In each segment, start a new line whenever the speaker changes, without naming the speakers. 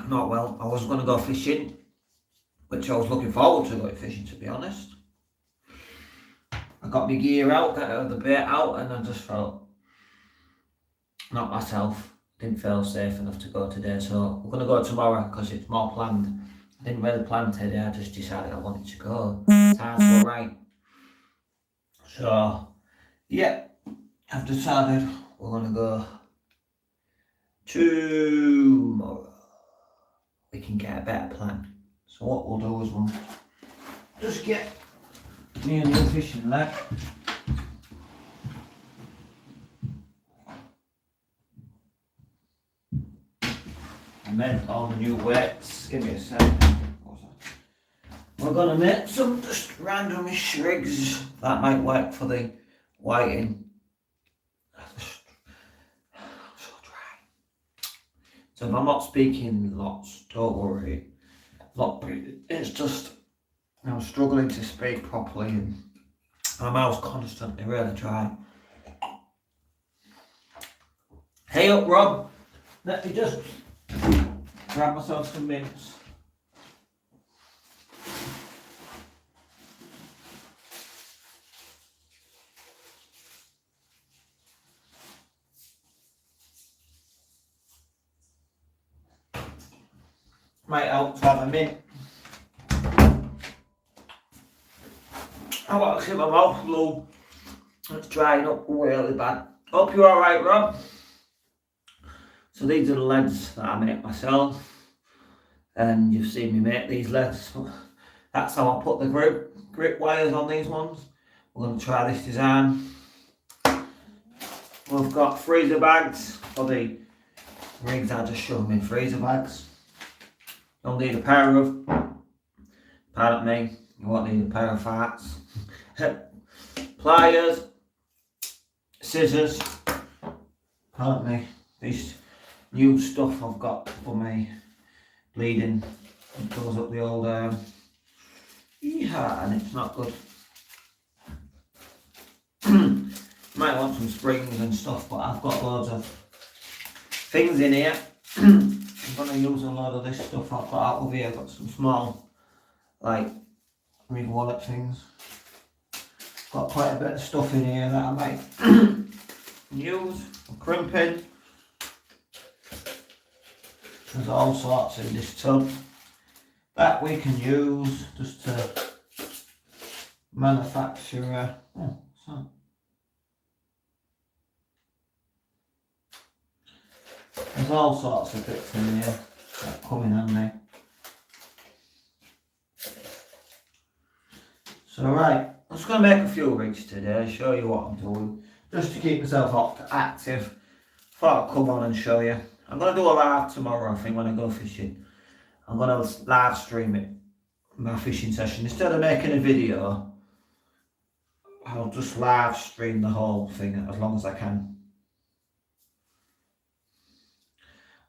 Not well. I was going to go fishing, which I was looking forward to going fishing, to be honest. I got my gear out, got the bait out, and I just felt not myself. Didn't feel safe enough to go today, so we're going to go tomorrow because it's more planned. I didn't really plan today, I just decided I wanted to go. Times were right. So, yeah, I've decided we're going to go tomorrow. We can get a better plan. So what we'll do is we'll just get me a new fishing leg. I made all the new weights. Give me a second. We're gonna make some just random rigs that might work for the whiting. So dry. So if I'm not speaking lots, don't worry. It's just I'm struggling to speak properly and my mouth's constantly really dry. Hey up, Rob. Let me just grab myself some mints. Might help to have a mint. I want to keep my mouth blue. It's drying up really bad. Hope you're alright, Rob. So these are the leads that I make myself. And you've seen me make these leads. That's how I put the grip wires on these ones. We're going to try this design. We've got freezer bags for the rigs I just showed me, freezer bags. You'll need a pair of, pardon me, you won't need a pair of farts. Pliers, scissors, pardon me, this new stuff I've got for me bleeding. It goes up the old arm. Yeehaw, and it's not good. Might want some springs and stuff, but I've got loads of things in here. I'm going to use a lot of this stuff I've got out of here. I've got some small, like, rig wallet things. Got quite a bit of stuff in here that I might use for crimping. There's all sorts in this tub that we can use just to manufacture. There's all sorts of bits in here that come in handy. So right, I'm just going to make a few rigs today, show you what I'm doing, just to keep myself active. Thought I'd come on and show you. I'm going to do a live tomorrow, I think, when I go fishing. I'm going to live stream it, my fishing session. Instead of making a video, I'll just live stream the whole thing as long as I can.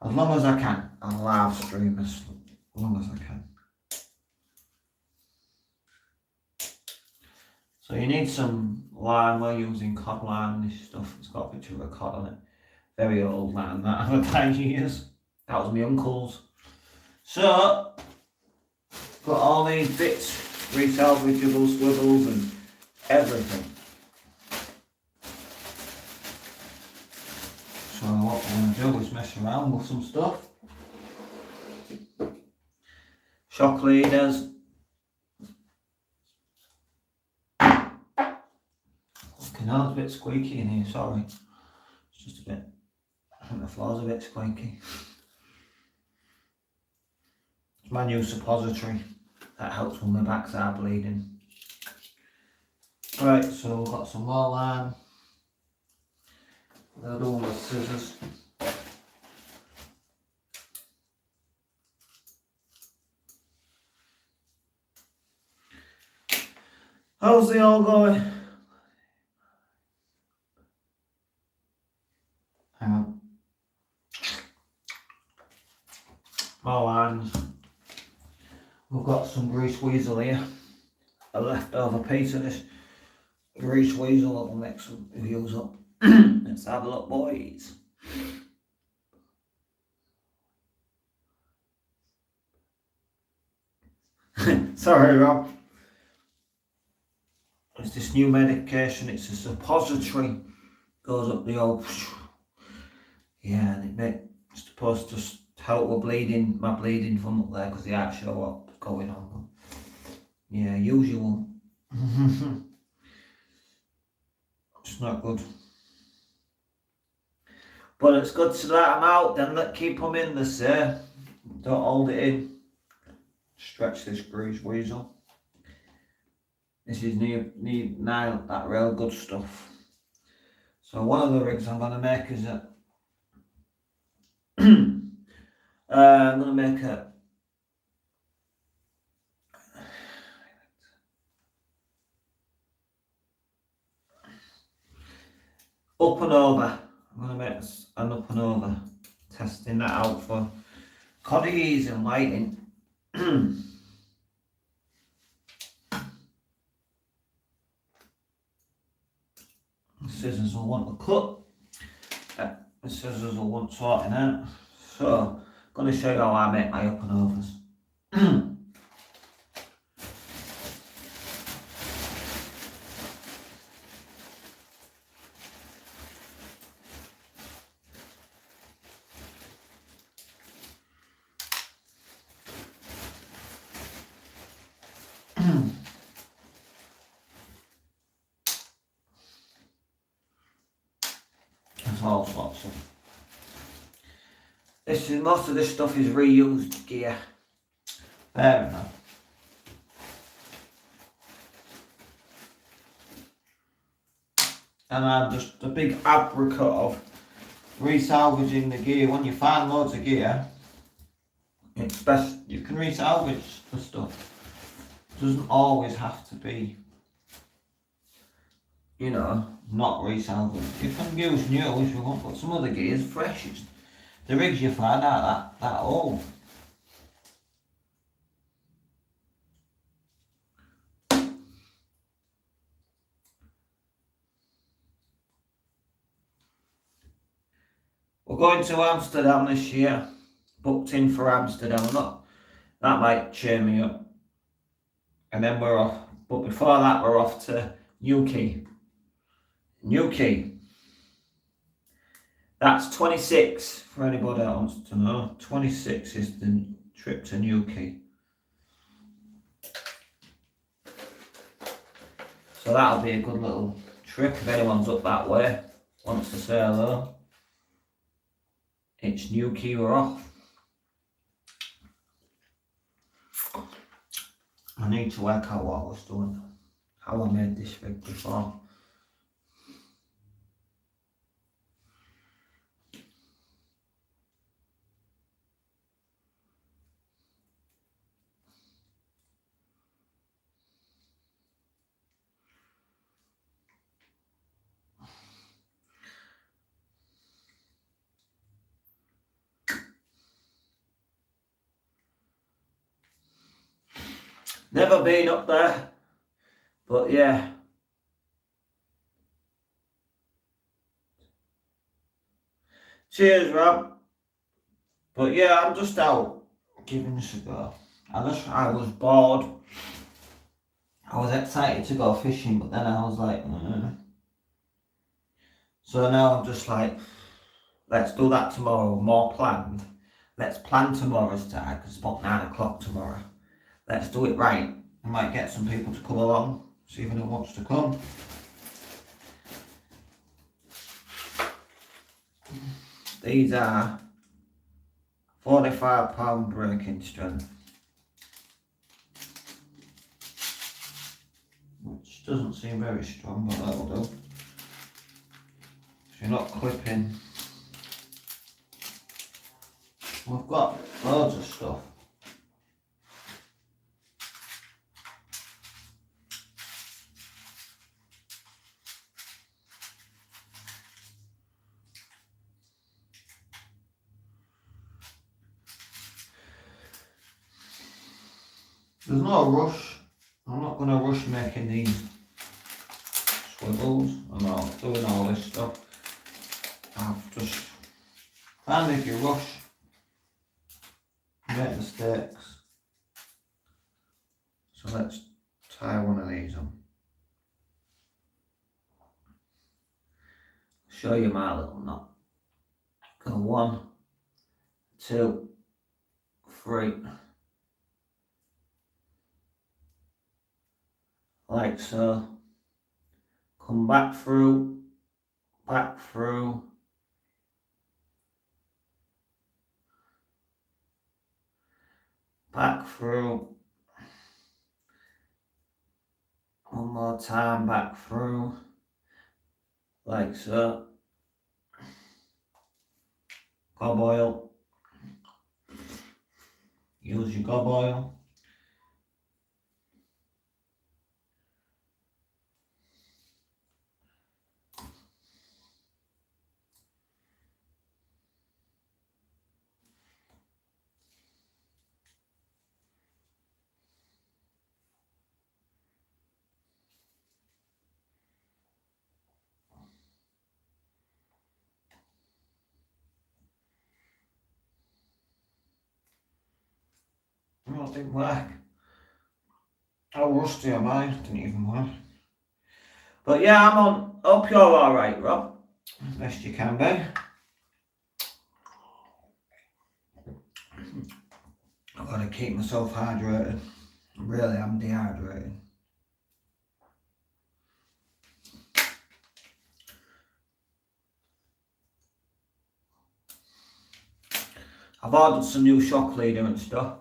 As long as I can, I'll live stream as long as I can. So you need some line. We're using cod line, this stuff. It's got a picture of a cod on it. Very old line that I've had 10 years. That was my uncle's. So, got all these bits, resalvageable swivels and everything. So what we're going to do is mess around with some stuff. Shock leaders. Fucking hell, it's a bit squeaky in here, sorry. It's just a bit, I think the floor's a bit squeaky. It's my new suppository. That helps when my backs are bleeding. Right, so we've got some more line. They're doing with scissors. How's they all going? Hang on. More lines. We've got some grease weasel here. A leftover piece of this grease weasel that will make some views up. Let's have a look, boys. Sorry, Rob. It's this new medication. It's a suppository. Goes up the old. Yeah, and it's supposed to help with my bleeding from up there because they aren't sure what's going on. Yeah, usual. It's not good. But it's good to let them out, then keep them in, they say. Don't hold it in. Stretch this grease weasel. This is now that real good stuff. So one of the rigs I'm going to make is a I'm going to make a up and over. I'm going to make an up and over. Testing that out for coddies and lighting. Scissors will want to cut. The scissors will want sorting out. So, I'm going to show you how I make my up and overs. There's all sorts of. Most of this stuff is reused gear. Fair enough. And I'm just a big advocate of resalvaging the gear. When you find loads of gear, it's best you can resalvage the stuff. It doesn't always have to be, you know, not resalvaged. You can use new if you want, but some of the gear is fresh. The rigs you find out that old. We're going to Amsterdam this year. Booked in for Amsterdam. That might cheer me up. And then we're off. But before that, we're off to Newquay. Newquay. That's 26 for anybody that wants to know. 26 is the trip to Newquay. So that'll be a good little trip if anyone's up that way. Wants to say hello. It's Newquay, we're off. I need to work out what I was doing. How I made this rig before. Never been up there, but yeah. Cheers, Rob. But yeah, I'm just out giving this a go. I was bored. I was excited to go fishing, but then I was like, So now I'm just like, let's do that tomorrow, more planned. Let's plan tomorrow's tag, it's about 9 o'clock tomorrow. Let's do it right. I might get some people to come along, see if anyone wants to come. These are 45-pound breaking strength, which doesn't seem very strong, but that'll do. So you're not clipping. We've got loads of stuff. There's no rush. I'm not going to rush making these swivels. I'm not doing all this stuff. I've just found if you rush, you make mistakes. So let's try one of these on. Show you my little knot. Go 1, 2, 3. Like so. Come back through, back through. Back through. One more time, back through. Like so. Gob oil. Use your gob oil. Oh, it didn't work. How rusty am I? Didn't even work. But yeah, I'm on. Hope you're alright, Rob. As best you can be. I've got to keep myself hydrated. Really, I'm dehydrated. I've ordered some new shock leader and stuff.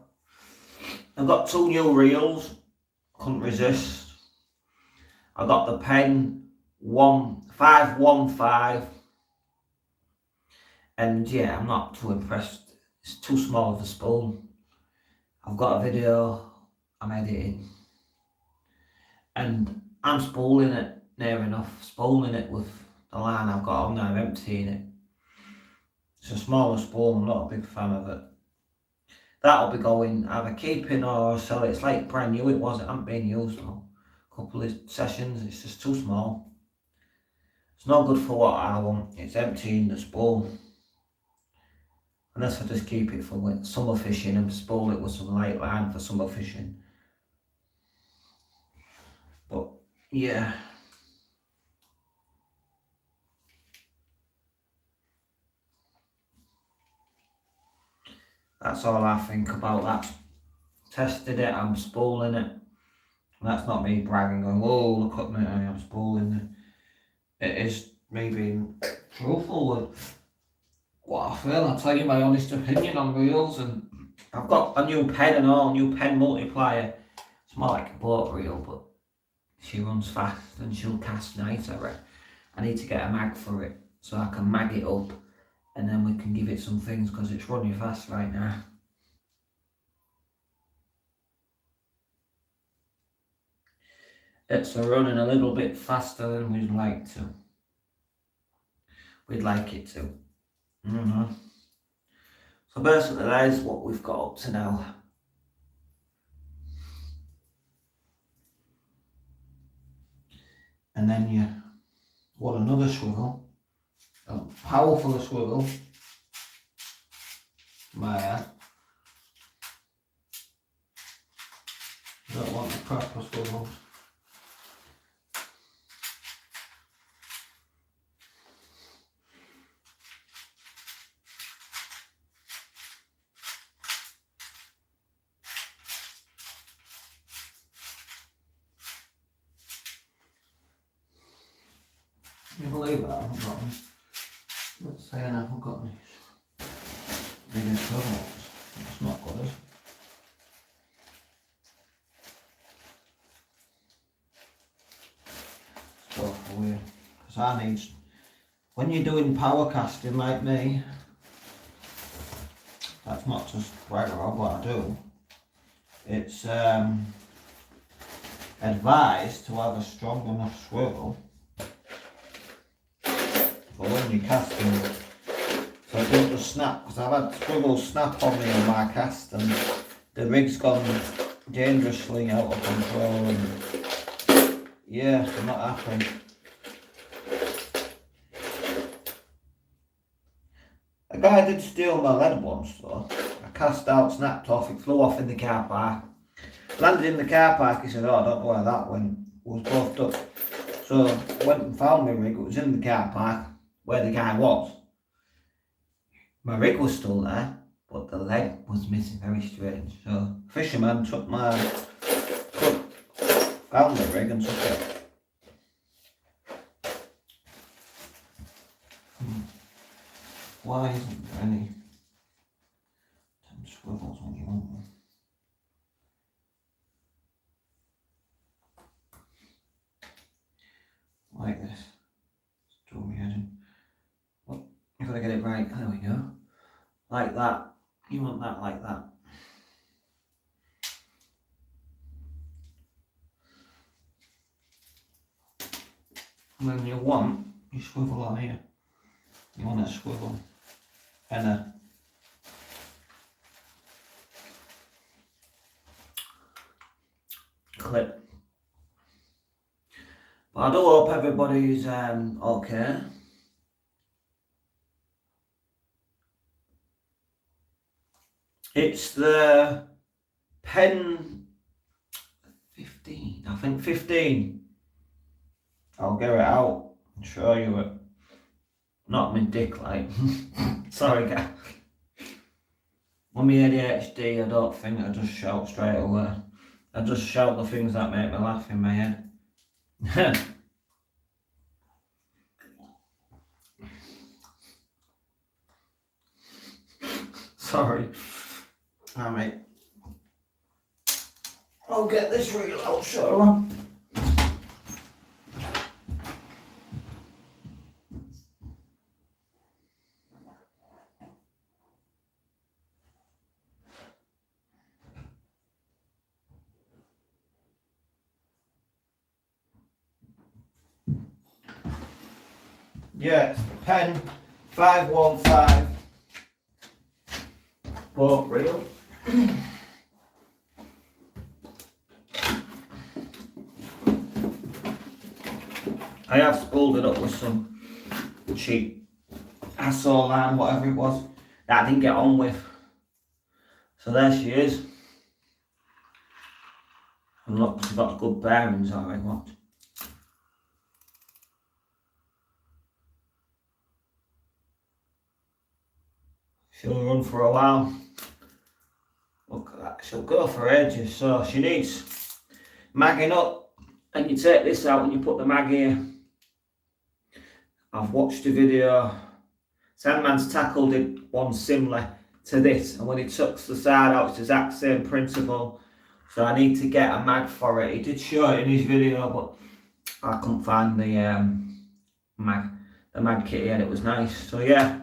I've got 2 new reels. Couldn't resist. I got the Pen 515. And yeah, I'm not too impressed. It's too small of a spool. I've got a video I'm editing. And I'm spooling it near enough. Spooling it with the line I've got on there. I'm emptying it. It's a smaller spool. I'm not a big fan of it. That'll be going either keeping or sell it. It's like brand new. It hasn't been used for a couple of sessions. It's just too small. It's not good for what I want. It's emptying the spool. Unless I just keep it for summer fishing and spool it with some light line for summer fishing. But yeah. That's all I think about that. Tested it, I'm spooling it. And that's not me bragging, going, oh, look at me, I am spooling it. It is me being truthful with what I feel. I'll tell you my honest opinion on reels. And I've got a new pen and all, new pen multiplier. It's more like a boat reel, but she runs fast and she'll cast nice, I reckon. I need to get a mag for it so I can mag it up. And then we can give it some things because it's running fast right now. It's running a little bit faster than we'd like to. We'd like it to. So basically that is what we've got up to now. And then you want another swivel. A powerful swivel. My don't want the proper swivels. Can you believe that I haven't got them? Let's say I haven't got these. Bigger swivels. That's not good, is it? Stuff away. Because I need, when you're doing power casting like me, that's not just brag about what I do. It's advised to have a strong enough swivel for when you're casting, so it doesn't just snap. Because I've had swivels snap on me on my cast and the rig's gone dangerously out of control. And yeah, I'm not happy. A guy did steal my lead once though. I cast out, snapped off, it flew off in the car park. Landed in the car park, he said, oh, I don't know where that went. Was both up. So I went and found my rig. It was in the car park where the guy was. My rig was still there, but the leg was missing. Very strange. So fisherman took found the rig and took it. Why isn't there any swivels when you want them? Like this. Just draw my head in. Well, you've got to get it right. There we go. Like that. You want that like that. And then you want your swivel on here. You want a swivel and a clip. But I do hope everybody's okay. It's the Pen 15, I think 15. I'll get it out and show you it. Not my dick like. Sorry guys. On my ADHD, I don't think I just shout straight away. I just shout the things that make me laugh in my head. Sorry. Alright. I'll get this reel out, shall I? Yeah, it's the Pen 515 boat reel. I have spooled it up with some cheap Hassel line, whatever it was, that I didn't get on with. So there she is. And look, she's got good bearings already, watch. She'll run for a while. Look at that, she'll go for ages. So she needs magging up, and you take this out and you put the mag here. I've watched a video, Sandman's Tackle did one similar to this, and when he took the side out, it's the exact same principle. So I need to get a mag for it. He did show it in his video, but I couldn't find the mag kit yet. It was nice. So yeah.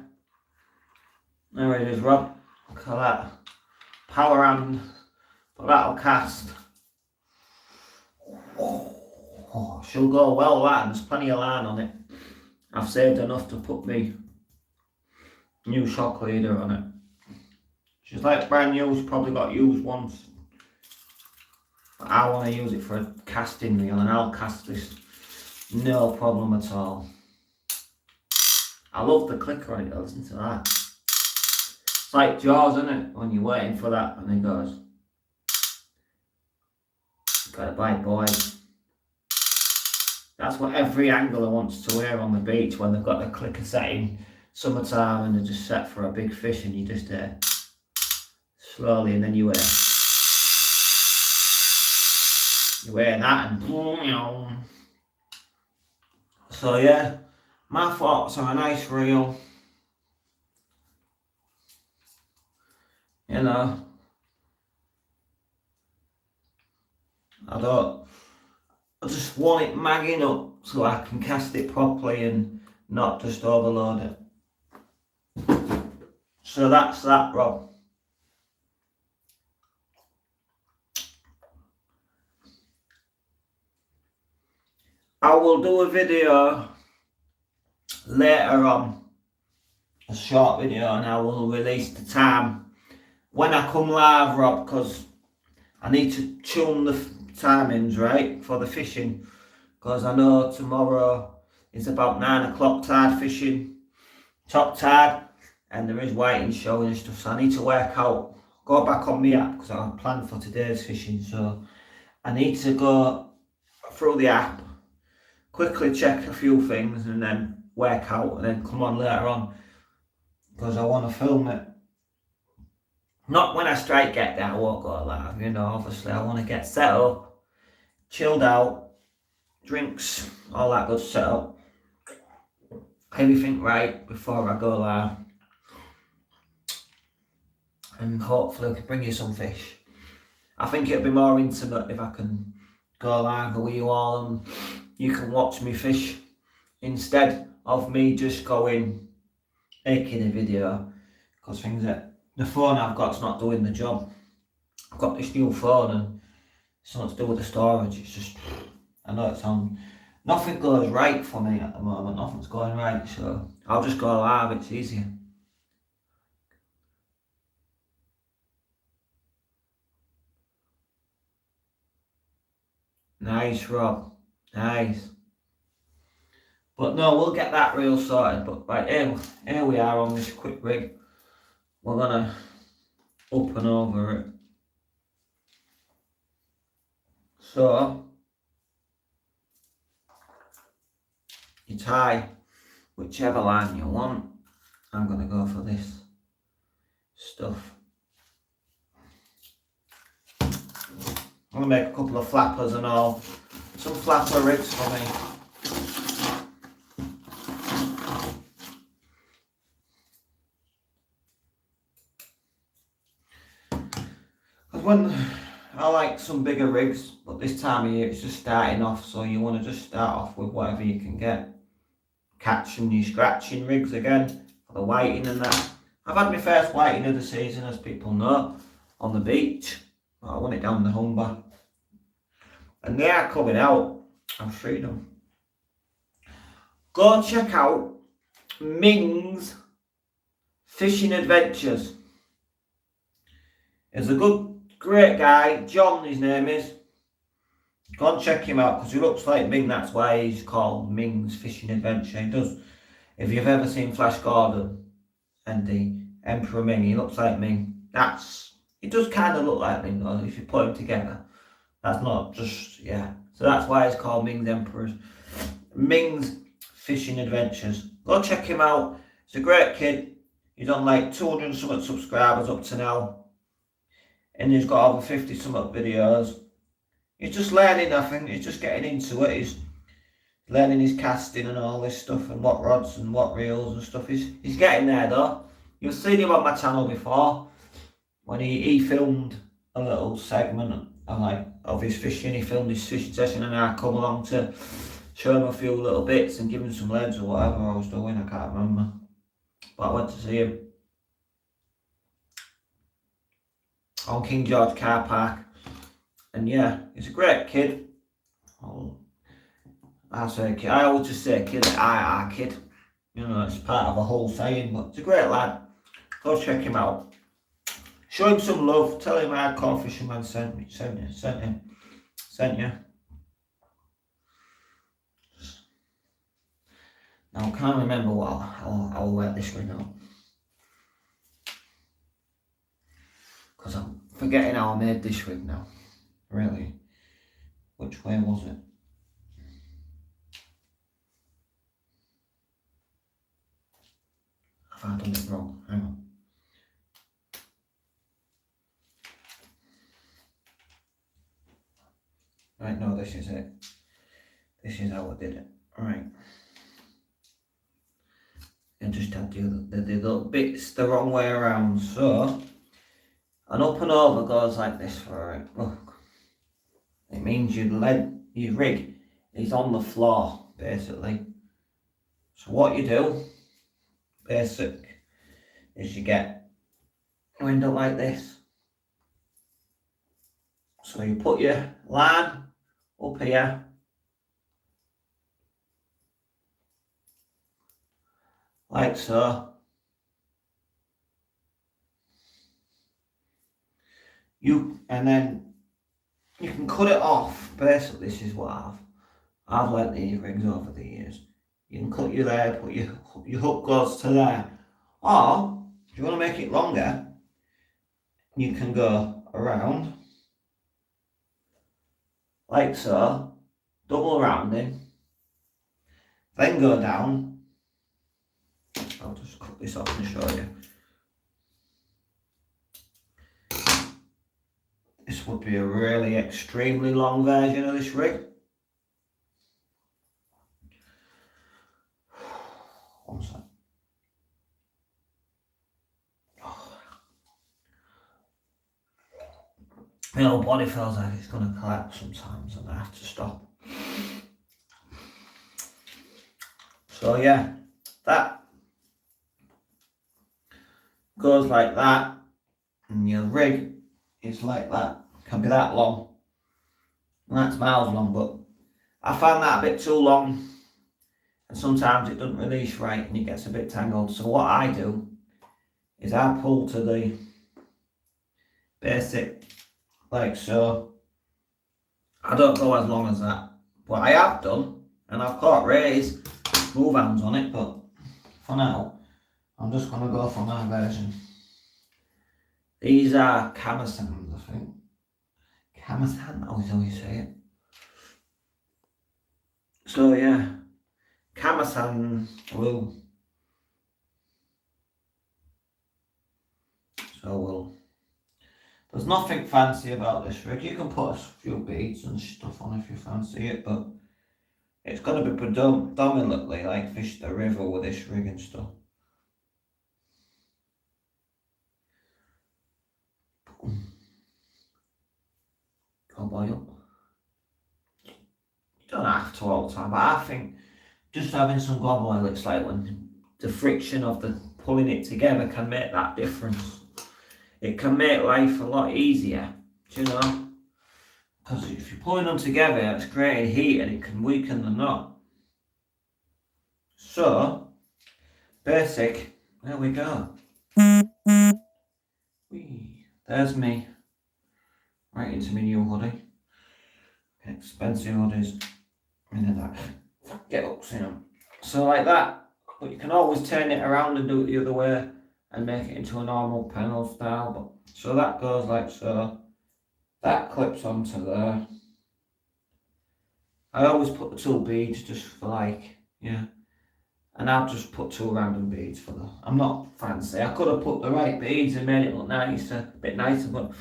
There it is, Rob. Look at that. Power hand. But that'll cast. Oh, she'll go well, that, and there's plenty of line on it. I've saved enough to put me new shock leader on it. She's like brand new, she's probably got used once. But I want to use it for a casting reel, and I'll cast this no problem at all. I love the clicker on it, listen to that. It's like Jaws, isn't it? When you're waiting for that and it goes. Got a bite, boys. That's what every angler wants to wear on the beach when they've got a clicker setting summertime and they're just set for a big fish, and you just slowly, and then you wear that and so yeah, my thoughts on a nice reel. You know, I just want it magging up so I can cast it properly and not just overload it. So that's that, Rob. I will do a video later on, a short video, and I will release the time when I come live, Rob, because I need to tune the timings right for the fishing, because I know tomorrow is about 9 o'clock tide fishing, top tide, and there is whiting showing and stuff, so I need to work out go back on my app because I planned for today's fishing, so I need to go through the app, quickly check a few things and then work out and then come on later on because I want to film it. Not when I straight get there, I won't go live, you know, obviously I want to get set up, chilled out, drinks, all that good setup, everything right before I go live. And hopefully I can bring you some fish. I think it'll be more intimate if I can go live with you all and you can watch me fish instead of me just going making a video, because things that the phone I've got's not doing the job. I've got this new phone and it's something to do with the storage. It's just, I know it's on, nothing goes right for me at the moment, nothing's going right, so I'll just go live, it's easier. Nice, Rob. Nice. But no, we'll get that reel sorted. But right, here we are on this quick rig. We're gonna up and over it. So you tie whichever line you want. I'm gonna go for this stuff. I'm gonna make a couple of flappers and all. Some flapper rigs for me. Because when I like some bigger rigs, but this time of year it's just starting off, so you want to just start off with whatever you can get. Catching your scratching rigs again for the whiting and that. I've had my first whiting of the season, as people know, on the beach. I won it down the Humber. And they are coming out. I've freed them. Go check out Ming's Fishing Adventures. He's a great guy. John, his name is. Go and check him out because he looks like Ming. That's why he's called Ming's Fishing Adventure. He does. If you've ever seen Flash Gordon and the Emperor Ming, he looks like Ming. He does kind of look like Ming though, if you put him together. That's not just, yeah. So that's why it's called Ming's Emperors. Ming's Fishing Adventures. Go check him out. He's a great kid. He's on like 200 something subscribers up to now. And he's got over 50 something videos. He's just learning, I think. He's just getting into it. He's learning his casting and all this stuff and what rods and what reels and stuff. He's getting there though. You've seen him on my channel before. When he filmed a little segment of his fishing, he filmed his fishing session and I come along to show him a few little bits and give him some leads or whatever I was doing, I can't remember. But I went to see him on King George Car Park. And yeah, he's a great kid. I say kid, I always just say kid, I kid. You know, it's part of a whole saying, but it's a great lad. Go check him out. Show him some love. Tell him Hardcore Fisherman sent you. Now I can't remember what I'll wear this ring out. Because I'm forgetting how I made this rig now. Really. Which way was it? Have I done it wrong? Hang on. Right, no, this is it. This is how I did it. Right. And just had the little bits the wrong way around. So, an up and over goes like this for it. Look. It means your rig is on the floor, basically. So what you do, basic, is you get a window like this. So you put your line up here. Like so. And then you can cut it off. Basically, this is what I've learnt these rigs over the years. You can cut you there, put your hook goes to there. Or, if you want to make it longer, you can go around like so, double rounding, then go down. I'll just cut this off and show you. This would be a really extremely long version of this rig. One sec. My whole body feels like it's going to collapse sometimes and I have to stop. So yeah, that goes like that, and your rig is like that. Can be that long, and that's miles long, but I found that a bit too long, and sometimes it doesn't release right and it gets a bit tangled. So what I do is I pull to the basic like so. I don't go as long as that, but I have done, and I've caught rays, move hands on it, but for now I'm just going to go for my version. These are Kamasans, I think. Kamasan, how you say it. So yeah, Kamasan will. There's nothing fancy about this rig. You can put a few beads and stuff on if you fancy it, but it's going to be predominantly like fish the river with this rig and stuff. Go oil. You don't have to all the time, but I think just having some gob oil, it's like when the friction of the pulling it together can make that difference. It can make life a lot easier, do you know? Because if you're pulling them together, it's creating heat and it can weaken the knot. So, basic, there we go. Whee. There's me, right into my new hoodie. Expensive hoodies, that. Get ups in them. So like that, but you can always turn it around and do it the other way and make it into a normal panel style. But so that goes like so. That clips onto there. I always put the 2 beads just for like, yeah. And I've just put 2 random beads for the. I'm not fancy. I could have put the right beads and made it look nicer, a bit nicer, but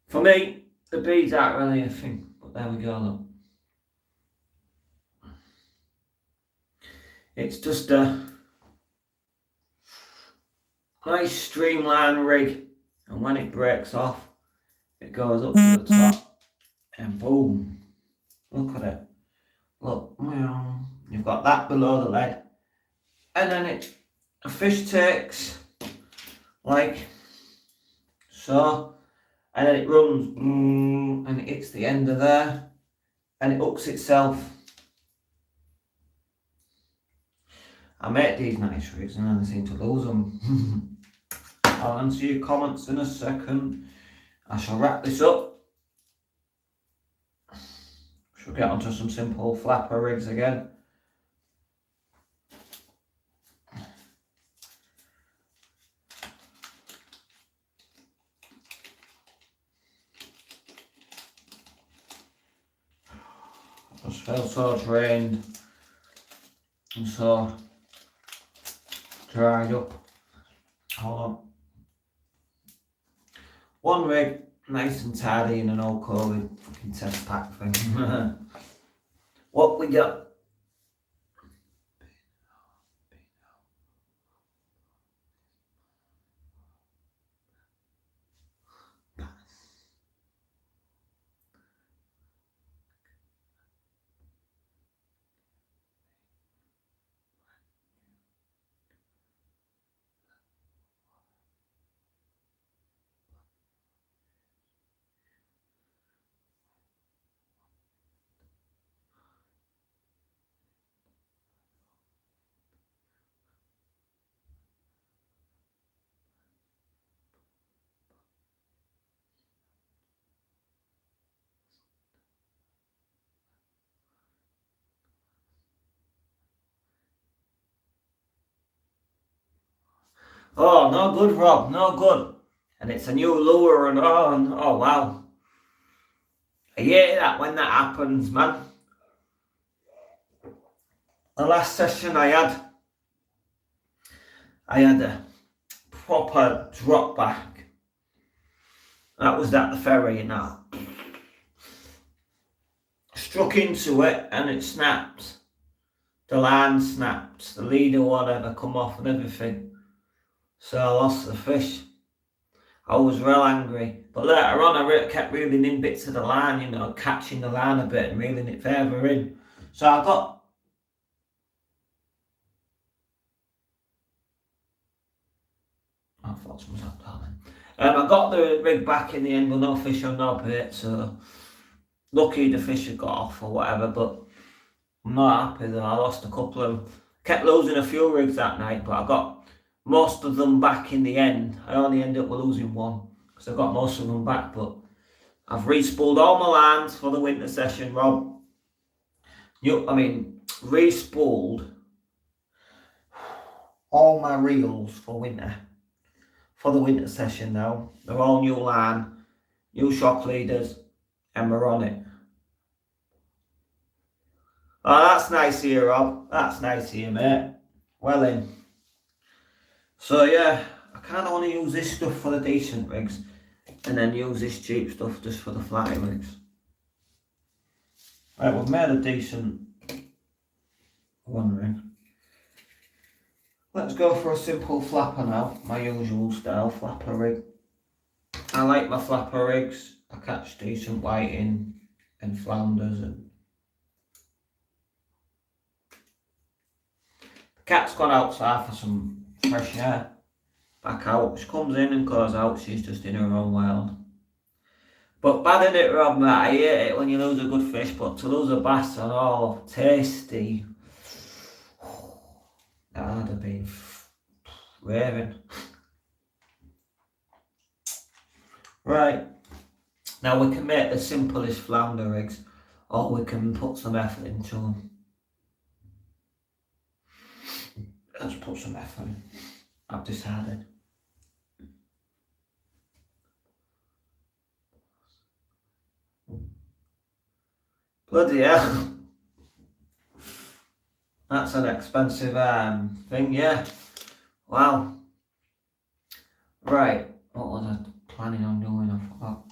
for me, the beads aren't really a thing. But there we go though. It's just a nice streamlined rig, and when it breaks off, it goes up to the top, and boom, look at it. Look, you've got that below the lead, and then a fish takes like so, and then it runs and it hits the end of there, and it hooks itself. I make these nice rigs and then I seem to lose them. I'll answer your comments in a second. I shall wrap this up. Shall get onto some simple flapper rigs again. I just felt so drained and so dried up. Hold on. One rig, nice and tidy in an old COVID fucking test pack thing. What we got? Oh, no good, Rob, no good. and it's a new lure, and oh wow. I hate that when that happens, man. The last session I had a proper drop back. That was at the ferry, and that struck into it and it snapped. The line snapped, the leader whatever come off and everything. So I lost the fish. I was real angry. But later on I kept reeling in bits of the line, you know, catching the line a bit and reeling it further in. So I got... I thought someone was talking. I got the rig back in the end with no fish on no bait, so lucky the fish had got off or whatever, but I'm not happy that I lost a couple of them. Kept losing a few rigs that night, but I got most of them back in the end. I only ended up with losing one because I got most of them back, but I've re-spooled all my lines for the winter session, Rob. Re-spooled all my reels for winter. For the winter session now. They're all new line, new shock leaders, and we're on it. Oh, that's nice here, Rob. That's nice here, mate. Well in. So yeah, I kind of want to use this stuff for the decent rigs, and then use this cheap stuff just for the flatty rigs. Right, we've made a decent one rig. Let's go for a simple flapper now, my usual style flapper rig. I like my flapper rigs. I catch decent whiting and flounders, and the cat's gone outside for some fresh air. Back out, she comes in and goes out, she's just in her own world. But bad in it, Rob, mate. I hate it when you lose a good fish, but to lose a bass and all tasty, that'd have been raving. Right, now we can make the simplest flounder rigs, or we can put some effort into them. Let's put some effort in, I've decided. Bloody hell. That's an expensive thing, yeah. Wow. Right, what was I planning on doing? I forgot.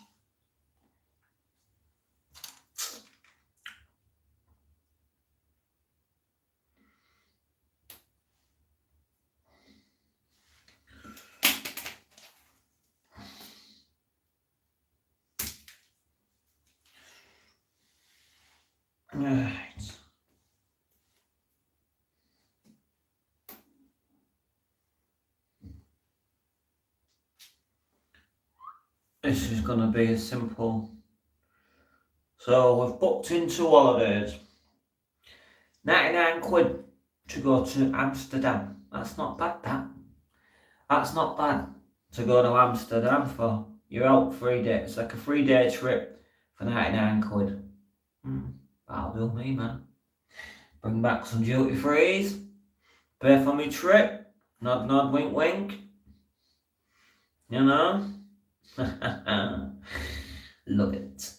Right. This is going to be a simple. So we've booked into holidays. 99 quid to go to Amsterdam. That's not bad, that. That's not bad to go to Amsterdam for. You're out 3 days. It's like a 3-day trip for 99 quid. That'll do me, man. Bring back some duty frees. Pay for me trip. Nod, nod, wink, wink. You know? Love it.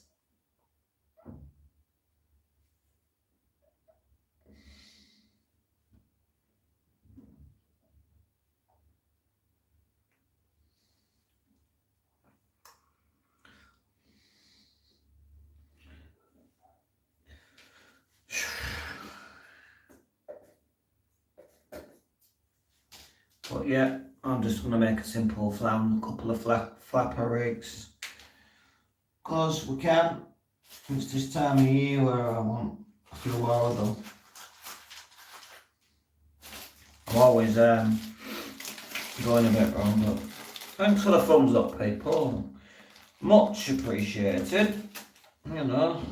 But yeah, I'm just going to make a simple flounder, a couple of flapper rigs. Because we can. It's this time of year where I want a few while ago. I'm always going a bit wrong, but thanks for the thumbs up, people. Much appreciated. You know.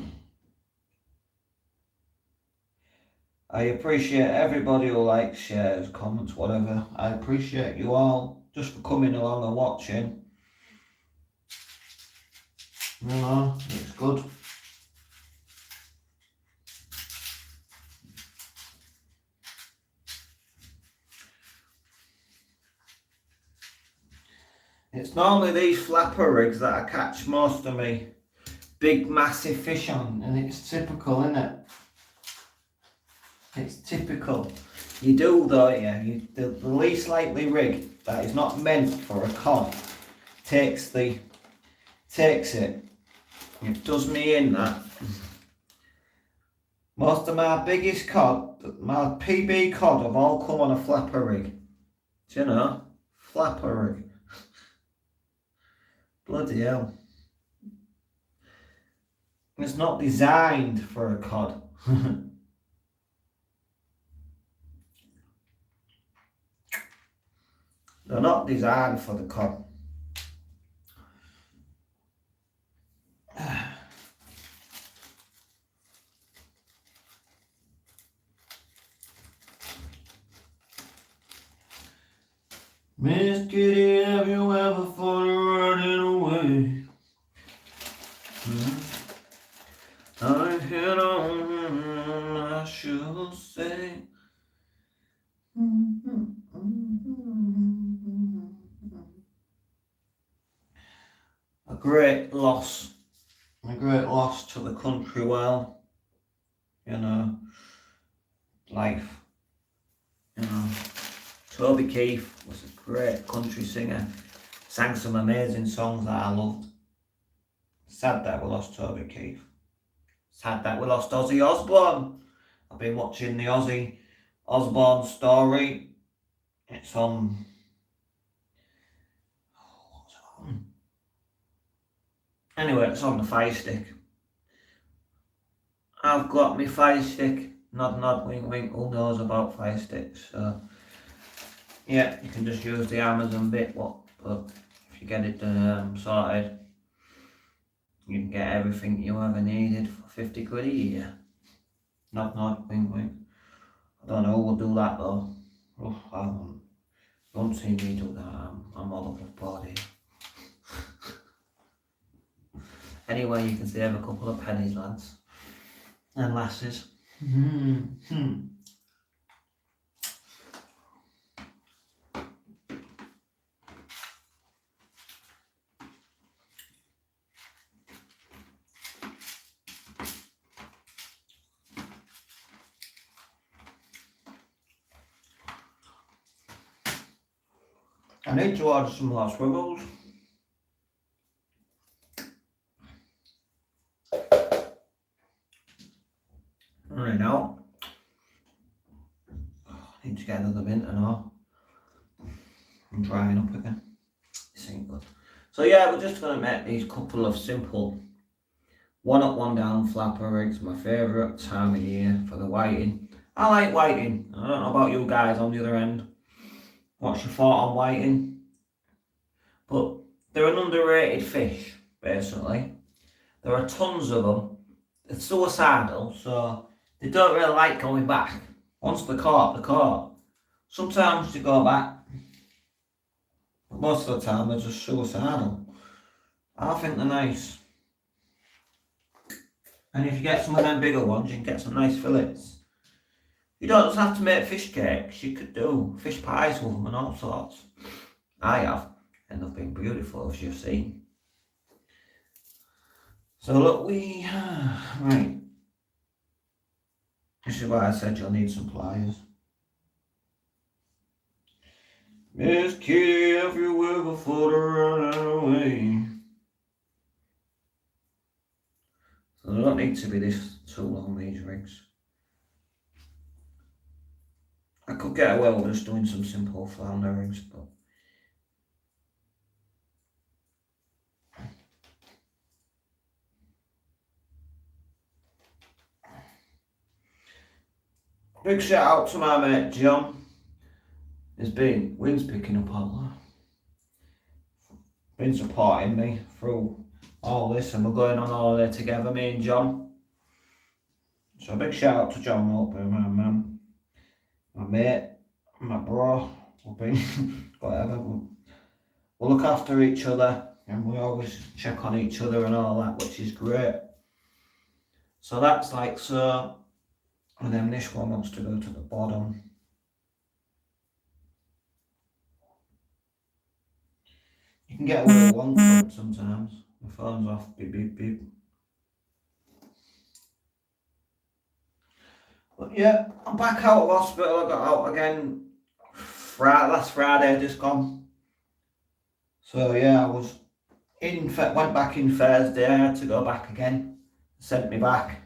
I appreciate everybody who likes, shares, comments, whatever. I appreciate you all just for coming along and watching. You know, it's good. It's normally these flapper rigs that I catch most of me big massive fish on, and it's typical, isn't it? It's typical. You do though, yeah. The least likely rig that is not meant for a cod takes it. It does me in that. Most of my biggest cod, my PB cod, have all come on a flapper rig. Do you know? Flapper rig. Bloody hell. It's not designed for a cod. They're not designed for the cod. Miss Kitty, have you ever thought of running away? I hit on, I should say. A great loss to the country. Well, you know, life, you know. Toby Keith was a great country singer, sang some amazing songs that I loved. Sad that we lost Toby Keith. Sad that we lost Ozzy Osbourne. I've been watching the Ozzy Osbourne story. It's on... what's it on? Anyway, it's on the Fire Stick. I've got my Fire Stick. Nod, nod, wink, wink. Who knows about Fire Sticks? So, yeah, you can just use the Amazon bit. But if you get it sorted, you can get everything you ever needed for 50 quid a year. Nod, nod, wink, wink. I don't know who will do that though. Oh, I don't see me do that. I'm all over the board here. Anyway, you can save a couple of pennies, lads and lasses. I need to order some more swivels. Right now, I need to get another mint and all. I'm drying up again. This ain't good. So yeah, we're just gonna make these couple of simple one up, one down flapper rigs. My favourite time of year for the whiting. I like whiting. I don't know about you guys on the other end. What's your thought on whiting? But they're an underrated fish, basically. There are tons of them. They're suicidal, so they don't really like going back. Once they're caught, they're caught. Sometimes they go back, but most of the time they're just suicidal. I think they're nice. And if you get some of them bigger ones, you can get some nice fillets. You don't just have to make fish cakes, you could do fish pies with them and all sorts. I have, and they've been beautiful as you've seen. So look, right. This is why I said you'll need some pliers. Miss Kitty, have you ever thought of running away? So they don't need to be this too long, these rigs. I could get away with just doing some simple flounder rigs, but big shout out to my mate John. Wind's picking up a lot. Been supporting me through all this, and we're going on holiday together, me and John. So a big shout out to John Roper, my mate, my bro. We've been whatever. We'll look after each other, and we always check on each other and all that, which is great. So that's like so. And then this one wants to go to the bottom. You can get a little wonk sometimes. My phone's off, beep beep beep. But yeah, I'm back out of hospital. I got out again last Friday, just gone. So yeah, I was went back in Thursday. I had to go back again. Sent me back.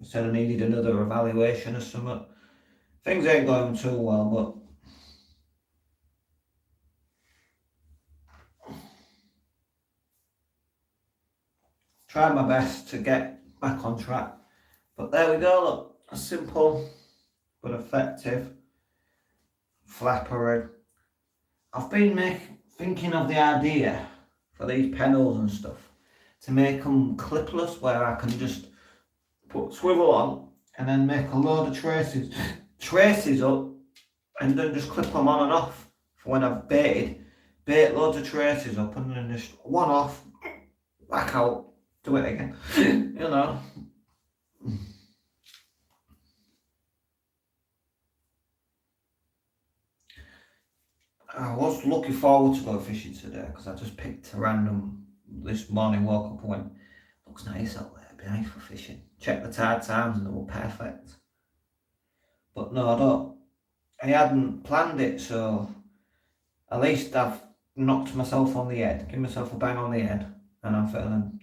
Said I needed another evaluation or something. Things ain't going too well, but trying my best to get back on track. But there we go, look, a simple but effective flapper rig. I've been thinking of the idea for these panels and stuff to make them clipless, where I can just put swivel on and then make a load of traces up, and then just clip them on and off for when I've bait loads of traces up, and then just one off, back out, do it again. You know. I was looking forward to go fishing today because I just picked a random this morning, woke up and went, looks nice out there, it'd be nice for fishing. Check the tide times and they were perfect. But no, I hadn't planned it, so at least I've knocked myself on the head, give myself a bang on the head, and I'm feeling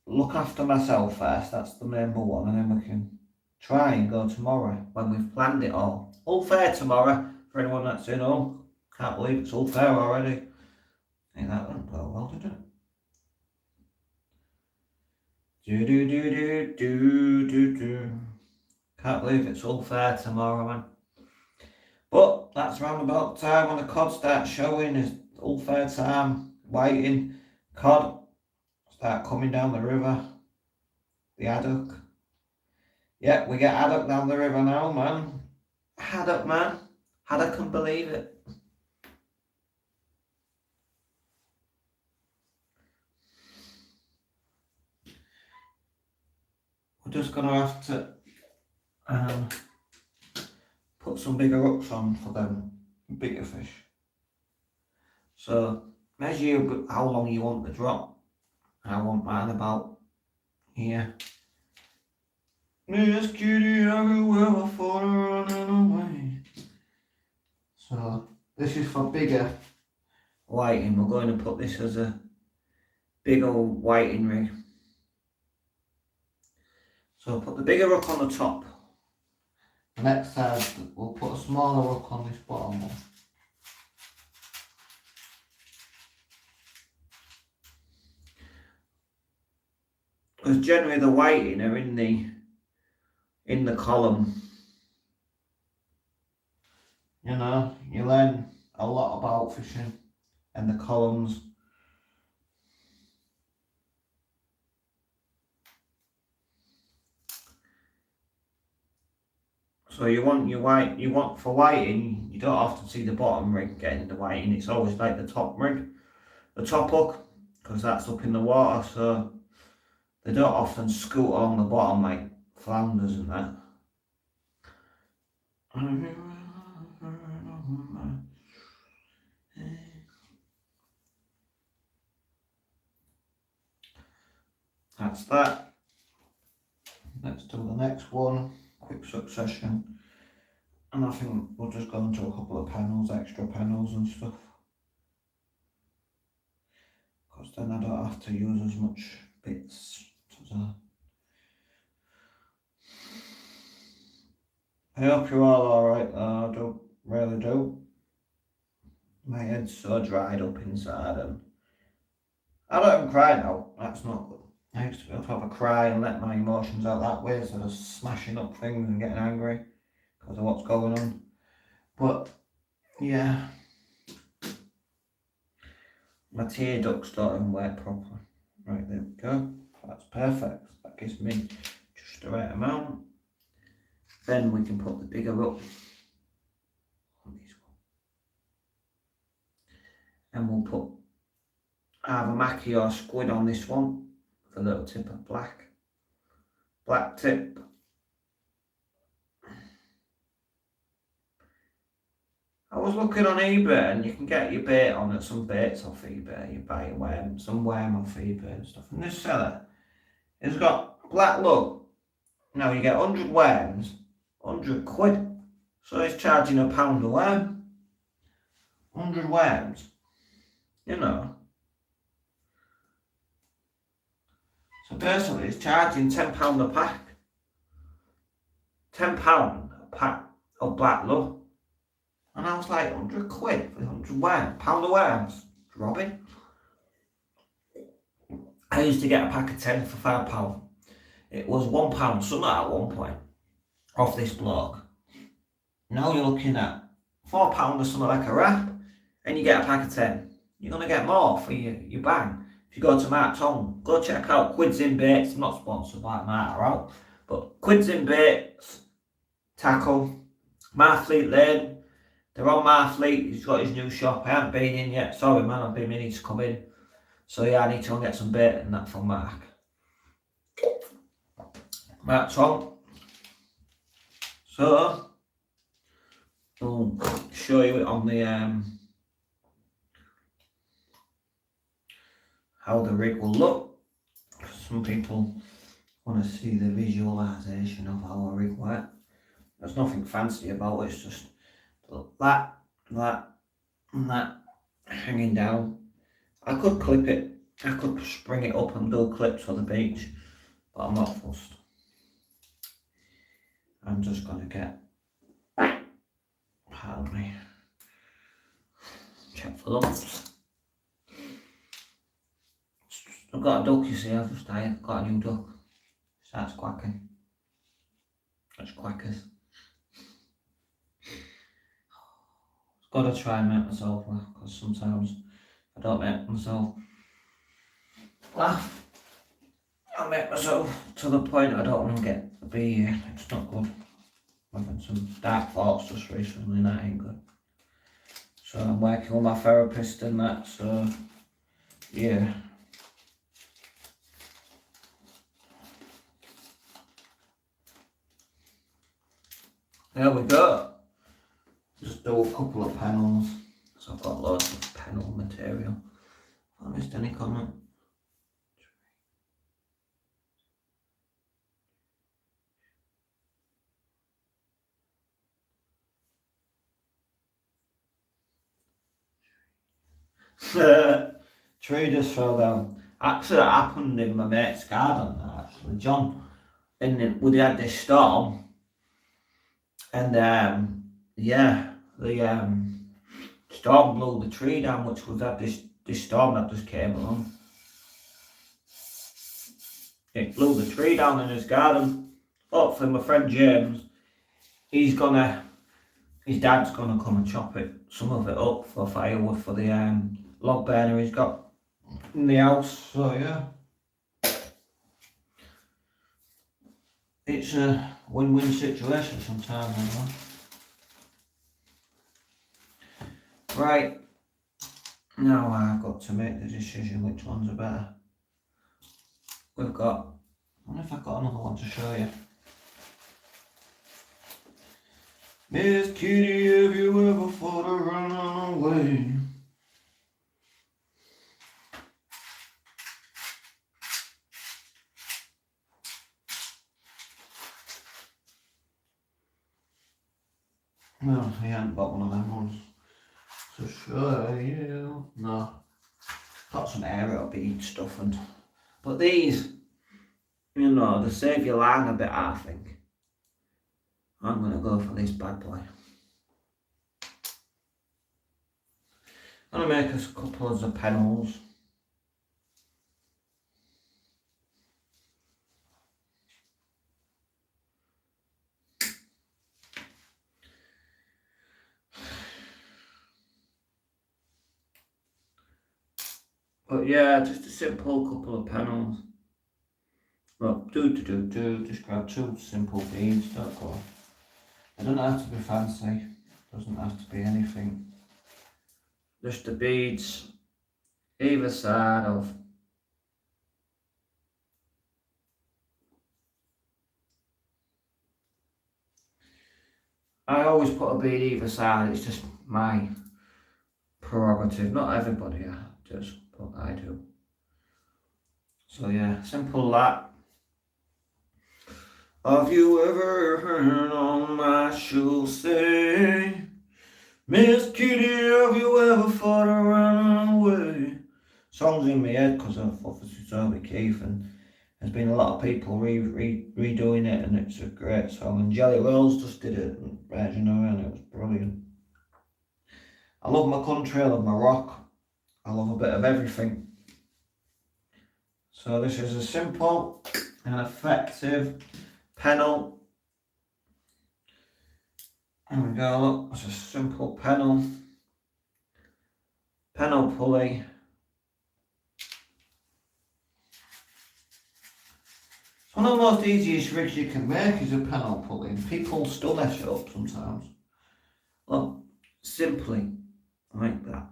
look after myself first, that's the number one, and then we can try and go tomorrow when we've planned it all. All fair tomorrow for anyone that's in home. Can't believe it's all fair already. Ain't that went well, did it? Do. Can't believe it's all fair tomorrow, man. But that's round about time when the cod starts showing. Is all fair time. Whiting, cod start coming down the river. The haddock. Yep, we get haddock down the river now, man. Haddock, man. Haddock can believe it. We're just gonna have to put some bigger hooks on for them bigger fish. So measure how long you want the drop. I want mine about here. Miss Kitty everywhere, I thought her running away. So this is for bigger whiting. We're going to put this as a big old whiting rig. So put the bigger hook on the top. The next side we'll put a smaller hook on this bottom one. Because generally the whiting are in the column. You know, you learn a lot about fishing and the columns. So you want for whiting, you don't often see the bottom rig getting the whiting, it's always like the top rig, the top hook, because that's up in the water, so they don't often scoot along the bottom like flounders and that. That's that. Let's do the next one, quick succession. And I think we'll just go into a couple of panels, extra panels and stuff. Because then I don't have to use as much bits. I hope you're all alright though, I do, really do. My head's so dried up inside and I don't even cry now, that's not good. I used to be able to have a cry and let my emotions out that way instead of smashing up things and getting angry because of what's going on. But yeah, my tear ducts don't even work properly. Right, there we go. That's perfect. That gives me just the right amount. Then we can put the bigger up on this one. And we'll put either mackie or squid on this one with a little tip of black tip. I was looking on eBay and you can get your bait on at some baits off eBay. You buy some worm off eBay and stuff. And this seller has got black lug. Now you get 100 worms, 100 quid. So he's charging £1 a worm. 100 worms. You know. So basically he's charging £10 a pack. £10 a pack of black lug. And I was like, 100 quid for 100 worms, £1 of worms. Robbing. I used to get a pack of 10 for £5. It was £1 something at one point off this bloke. Now you're looking at £4 or something like a wrap, and you get a pack of 10. You're gonna get more for your bang. If you go to Mark Tom, go check out Quids in Baits. I'm not sponsored by Mark, right? But Quids in Baits, Tackle, Marfleet Lane. They're on Marfleet. He's got his new shop. I haven't been in yet. Sorry, man. I've been meaning to come in. So yeah, I need to go and get some bait and that from Mark. Mark Tom. So I'll show you it on the how the rig will look. Some people want to see the visualization of how a rig works. There's nothing fancy about it. It's just that, and that hanging down. I could clip it. I could spring it up and do clips for the beach, but I'm not fussed. I'm just gonna get, pardon me, check for lumps. I've got a duck, you see. I've just got a new duck. Starts quacking. That's quackers. I've got to try and make myself laugh, because sometimes I don't make myself laugh. I make myself to the point I don't want to be it's not good. I'm having some dark thoughts just recently and that ain't good. So I'm working with my therapist and that, so yeah. There we go. Just do a couple of panels. So I've got loads of panel material. Have I missed any comment? Tree just fell down. Actually, that happened in my mate's garden. Actually, John, and we had this storm, and yeah, the storm blew the tree down, which was had this storm that just came along. It blew the tree down in his garden. Hopefully, my friend James, his dad's gonna come and chop some of it up for firewood for the log burner he's got in the house. So yeah, it's a win-win situation sometimes, you know. Right, now I've got to make the decision which ones are better. We've got, I wonder if I've got another one to show you. Miss Kitty, have you ever thought of running away? Well, he hadn't got one of them ones to show you. No. Got some aerial bead stuff but these, you know, they save your line a bit, I think. I'm gonna go for this bad boy. I'm gonna make us a couple of panels. But yeah, just a simple couple of panels. Well, just grab two simple beads, don't go. It doesn't have to be fancy, doesn't have to be anything. Just the beads either side of I always put a bead either side, it's just my prerogative. Not everybody does, but I do. So yeah, simple that. Have you ever heard on my shoes say, Miss Kitty, have you ever thought of running away? Songs in my head because of obviously Toby Keith, and there's been a lot of people redoing it, and it's a great song. And Jelly Rolls just did it version of it, and it was brilliant. I love my country, I love my rock, I love a bit of everything. So this is a simple and effective pedal. There we go, look, it's a simple pedal pulley. It's one of the most easiest rigs you can make is a pedal pulley, and people still mess it up sometimes. Look, simply like that.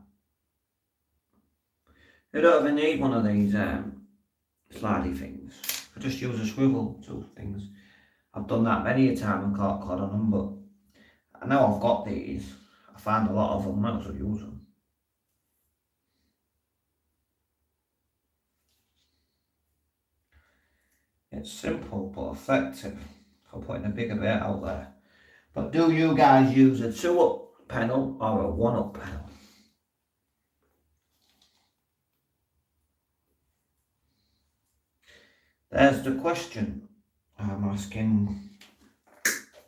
You don't even need one of these slidey things. I just use a swivel tool things. I've done that many a time and caught on them, but now I've got these, I find a lot of them, might as well use them. It's simple but effective for putting a bigger bit out there. But do you guys use a 2-up pedal or a 1-up pedal? There's the question I'm asking,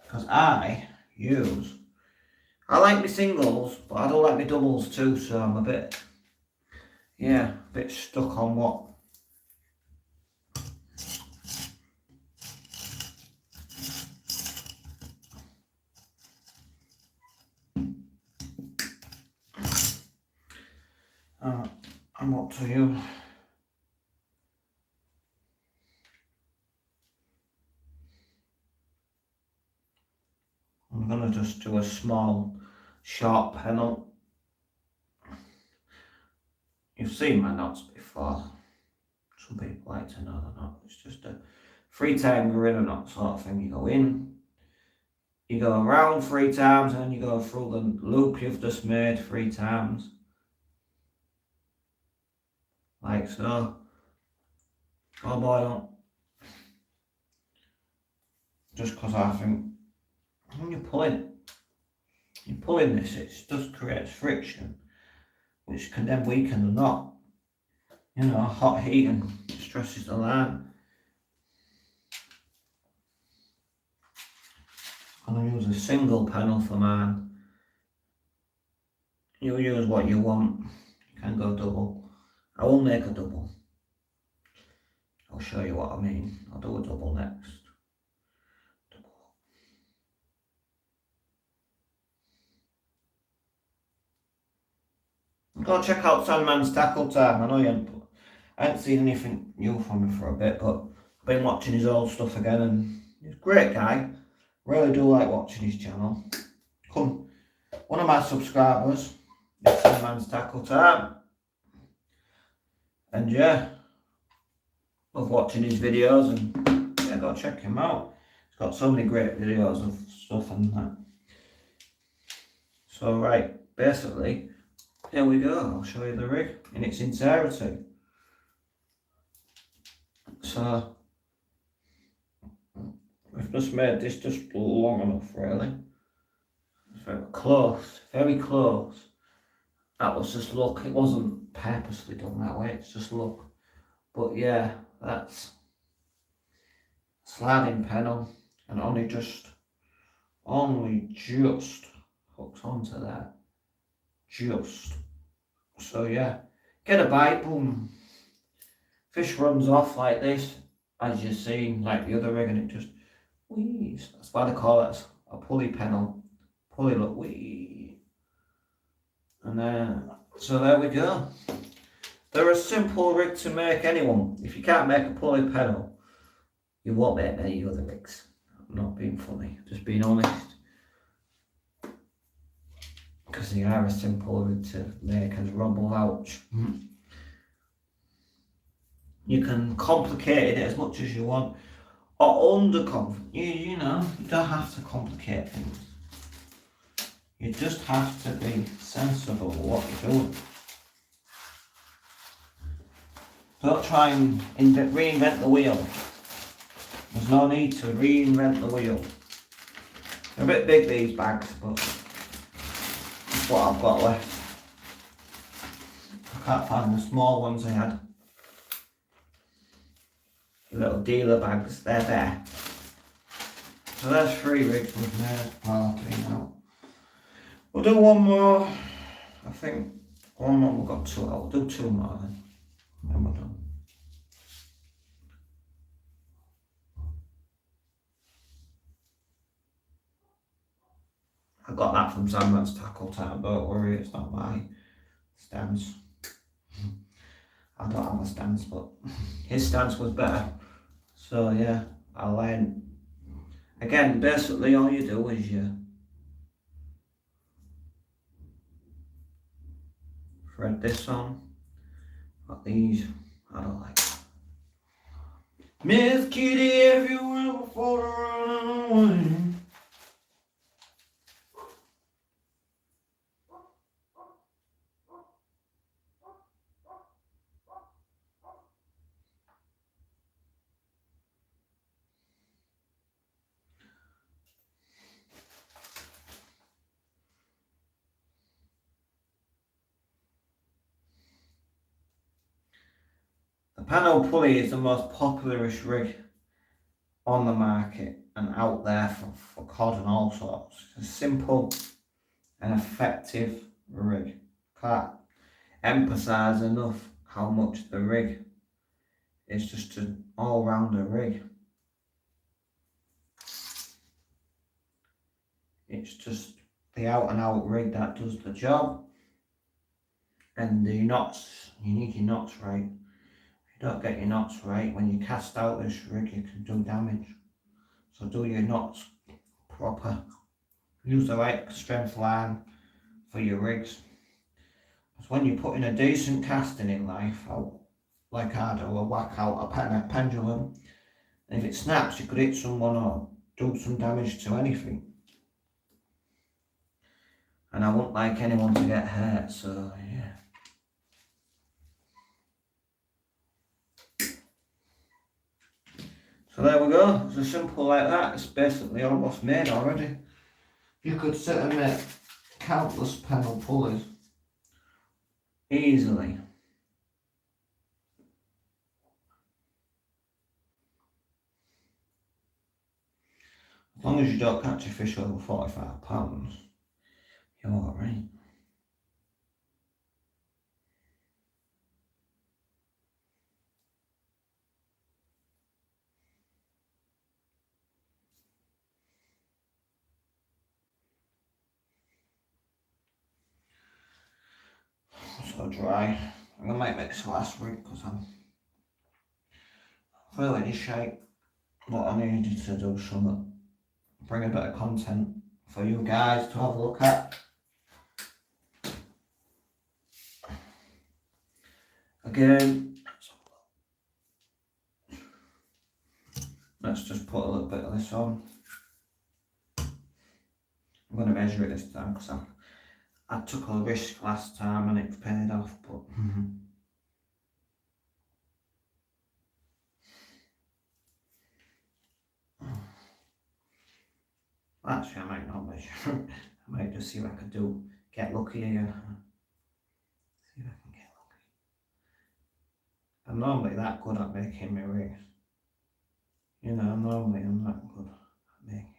because I like my singles, but I don't like my doubles too, so I'm a bit stuck on what. I'm up to you. I'm gonna just do a small, sharp pedal. You've seen my knots before. Some people like to know the knot. It's just a 3-time gorilla knot sort of thing. You go in, you go around 3 times, and then you go through the loop you've just made 3 times. Like so. Oh boy, don't. Just because I think when you're pulling this, it just creates friction, which can then weaken the knot. You know, hot heating stresses the line. I'm going to use a single pedal for mine. You use what you want. You can go double. I will make a double. I'll show you what I mean. I'll do a double next. Go check out Sandman's Tackle Time. I know I haven't seen anything new from him for a bit, but I've been watching his old stuff again, and he's a great guy. Really do like watching his channel. Come, one of my subscribers is Sandman's Tackle Time. And yeah, love watching his videos, and yeah, go check him out. He's got so many great videos of stuff and that. So right, basically, here we go. I'll show you the rig in its entirety. So we've just made this just long enough, really. It's very close, very close. That was just look. It wasn't purposely done that way. It's just look. But yeah, that's sliding pedal, and only just hooks onto that. Just. So yeah, get a bite, boom. Fish runs off like this, as you've seen, like the other rig, and it just wheeze. That's why they call it a pulley pedal. Pulley, look, whee. And then, so there we go. They're a simple rig to make, anyone. If you can't make a pulley pedal, you won't make many other rigs. I'm not being funny, just being honest. Because they are a simple rig to make, as Rob will vouch. You can complicate it as much as you want, or undercomplicate. You know, you don't have to complicate things. You just have to be sensible with what you're doing. Don't try and reinvent the wheel. There's no need to reinvent the wheel. They're a bit big, these bags, but that's what I've got left. I can't find the small ones I had. The little dealer bags, they're there. So there's 3 rigs we've made while I've been out. We'll do one more. I think one more, we've got 2 out. We'll do 2 more then we're done. I got that from Sandman's Tackle Time, don't worry, it's not my stance. I don't have a stance, but his stance was better. So yeah, I learned. Again, basically all you do is you thread this on, got these, I don't like that. Miss Kitty everywhere before the running away. The panel pulley is the most popularish rig on the market and out there for cod and all sorts. It's a simple and effective rig. Can't emphasise enough how much the rig is just an all-rounder rig. It's just the out-and-out rig that does the job. And the knots, you need your knots right. If you don't get your knots right, when you cast out this rig, you can do damage. So do your knots proper. Use the right strength line for your rigs. Because when you're putting a decent casting in life out, like I do, or whack out a pendulum, and if it snaps, you could hit someone or do some damage to anything. And I wouldn't like anyone to get hurt, so yeah. So there we go, it's as simple like that. It's basically almost made already. You could sit and make countless panel pulleys easily. As long as you don't catch a fish over 45 pounds, you're alright. So dry. I'm gonna make this last rig because I'm feeling in shape, but I needed to do something, bring a bit of content for you guys to have a look at. Again, let's just put a little bit of this on. I'm going to measure it this time because I took a risk last time and it paid off, but actually I might not measure. I might just see if I can get lucky again. See if I can get lucky. I'm normally that good at making my rigs. You know, normally I'm that good at making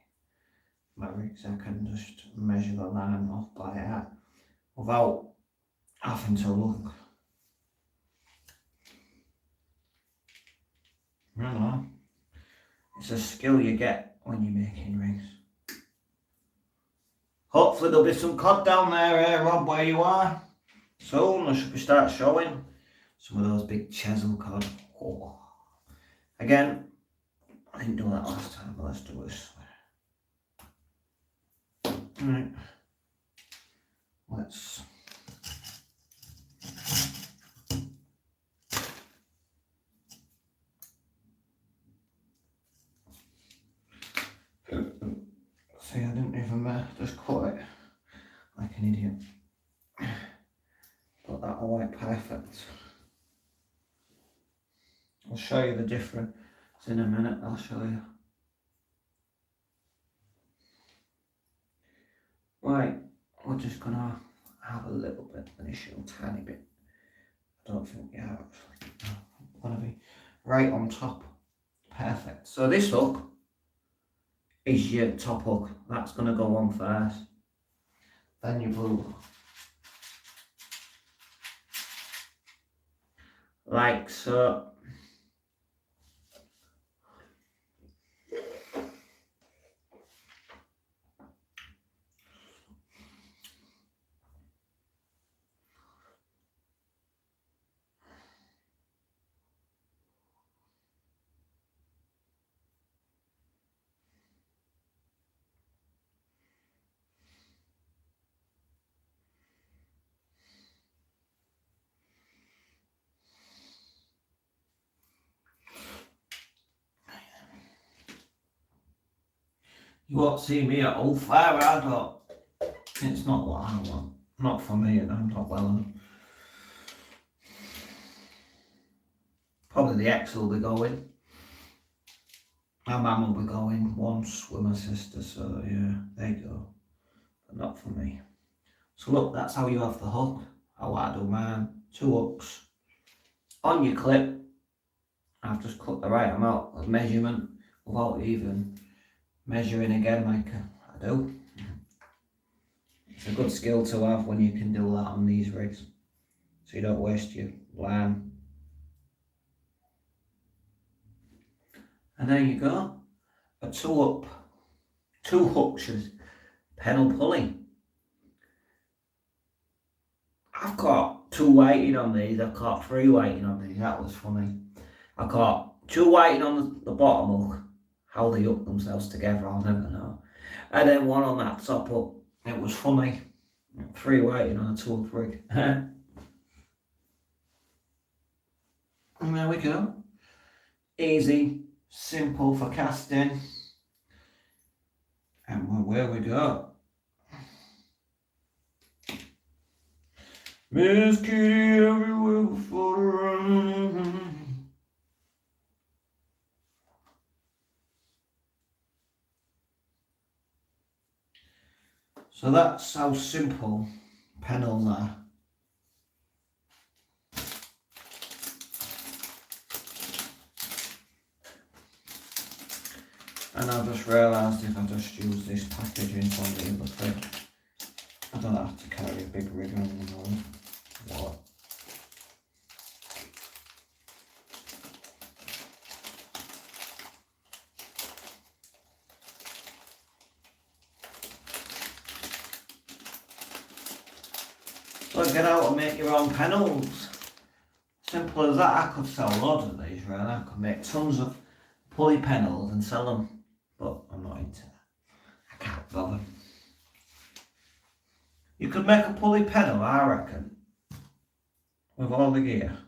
my rigs. I can just measure the line off by that without having to look. You know, it's a skill you get when you're making rigs. Hopefully there'll be some cod down there, Rob, where you are. Soon I should start showing some of those big Chesil cod. Oh. Again, I didn't do that last time, but let's do this. Right. Let's see, I didn't even just cut it. an idiot. But that'll work perfect. I'll show you the difference in a minute, I'll show you. Right, we're just gonna have a little bit, initial tiny bit. I don't think we are actually. No, I'm gonna be right on top. Perfect. So this hook is your top hook. That's gonna go on first. Then your blue hook. Like so. You won't see me at all far, I don't. It's not what I want. Not for me, and I'm not well enough. Probably the ex will be going. My mum will be going once with my sister, so yeah, there you go. But not for me. So look, that's how you have the hook. How I do mine. 2 hooks. On your clip, I've just cut the right amount of measurement without even measuring again like I do. It's a good skill to have when you can do that on these rigs, so you don't waste your line. And there you go, a 2 hooks pedal pulley. I've got 2 weighting on these, I've got 3 weighting on these, that was funny. I got 2 weighting on the bottom hook, how they hook themselves together I'll never know. And then 1 on that top hook. It was funny. 3 weighting on a 2 hook rig. And there we go. Easy, simple for casting. And where we go. Miss Kitty everywhere for the run. So that's how simple panels are. And I've just realised if I just use this packaging from the other thing, I don't have to carry a big rig on anymore. What? So get out and make your own panels. Simple as that. I could sell loads of these, really. I could make tons of pulley panels and sell them, but I'm not into that. I can't bother. You could make a pulley panel, I reckon, with all the gear,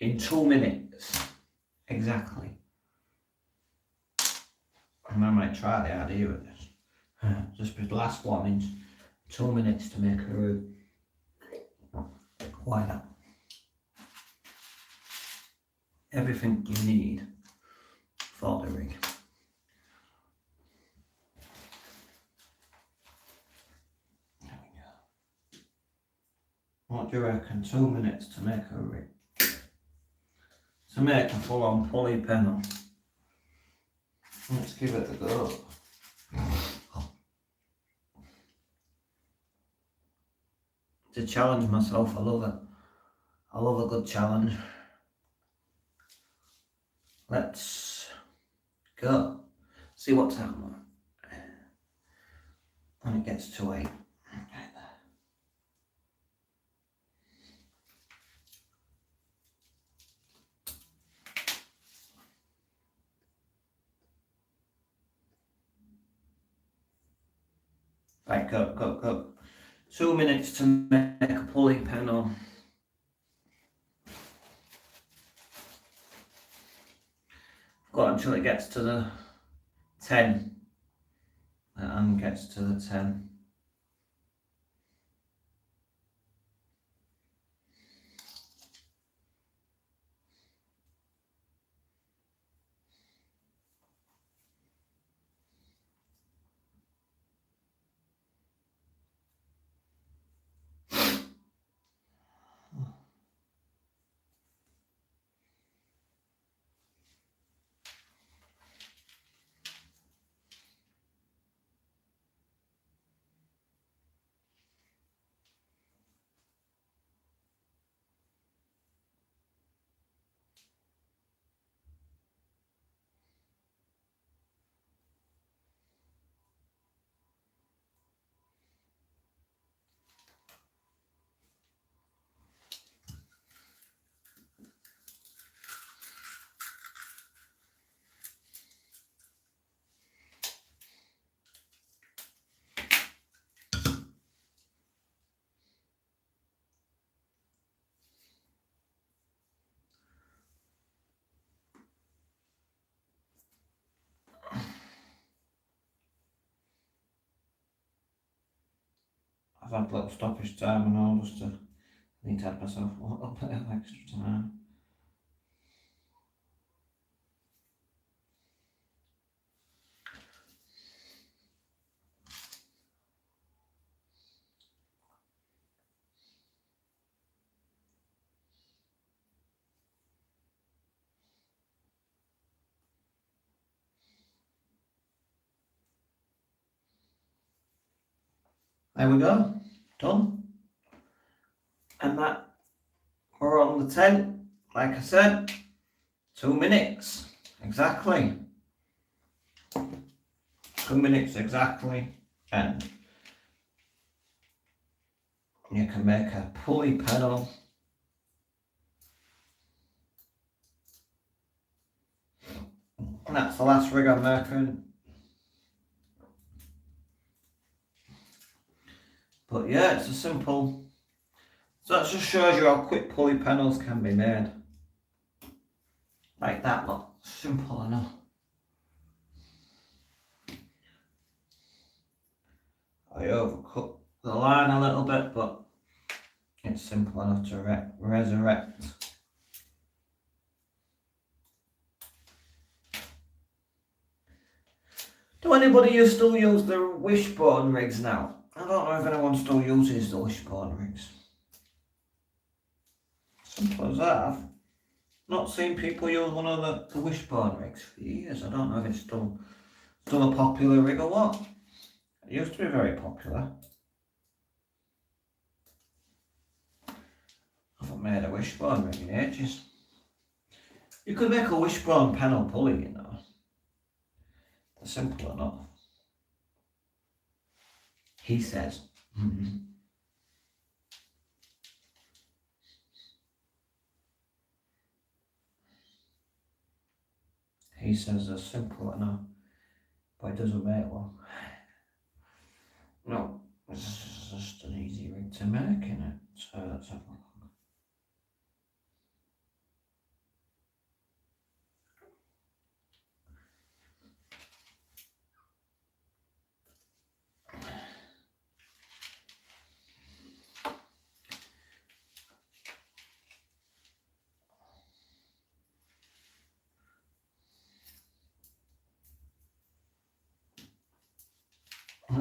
in 2 minutes, exactly. And I might try the idea of this. Just the last one in 2 minutes to make a route. Why not? Everything you need for the rig. There we go. What do you reckon? 2 minutes to make a rig. To make a full-on pulley panel. Let's give it a go. To challenge myself, I love it. I love a good challenge. Let's go. See what's happening. When it gets to 8. Right, go. 2 minutes to make a pulley panel. Got until it gets to the 10. And gets to the 10. I've had little stoppage time and all, just to need to have myself a little bit of extra time. There we go, done. And that, we're on the 10, like I said, 2 minutes, exactly. 2 minutes exactly, and you can make a pulley panel. And that's the last rig I'm making. But yeah, it's a simple. So that just shows you how quick pulley panels can be made. Like that, look, simple enough. I overcut the line a little bit, but it's simple enough to resurrect. Do anybody still use the wishbone rigs now? I don't know if anyone still uses the wishbone rigs. Simple as that. I've not seen people use one of the wishbone rigs for years. I don't know if it's still a popular rig or what. It used to be very popular. I haven't made a wishbone rig in ages. You could make a wishbone panel pulley, you know. They're simple enough. He says. He says they're simple enough, but he doesn't make one. No, it's just an easy rig to make, isn't it? So let's have a look.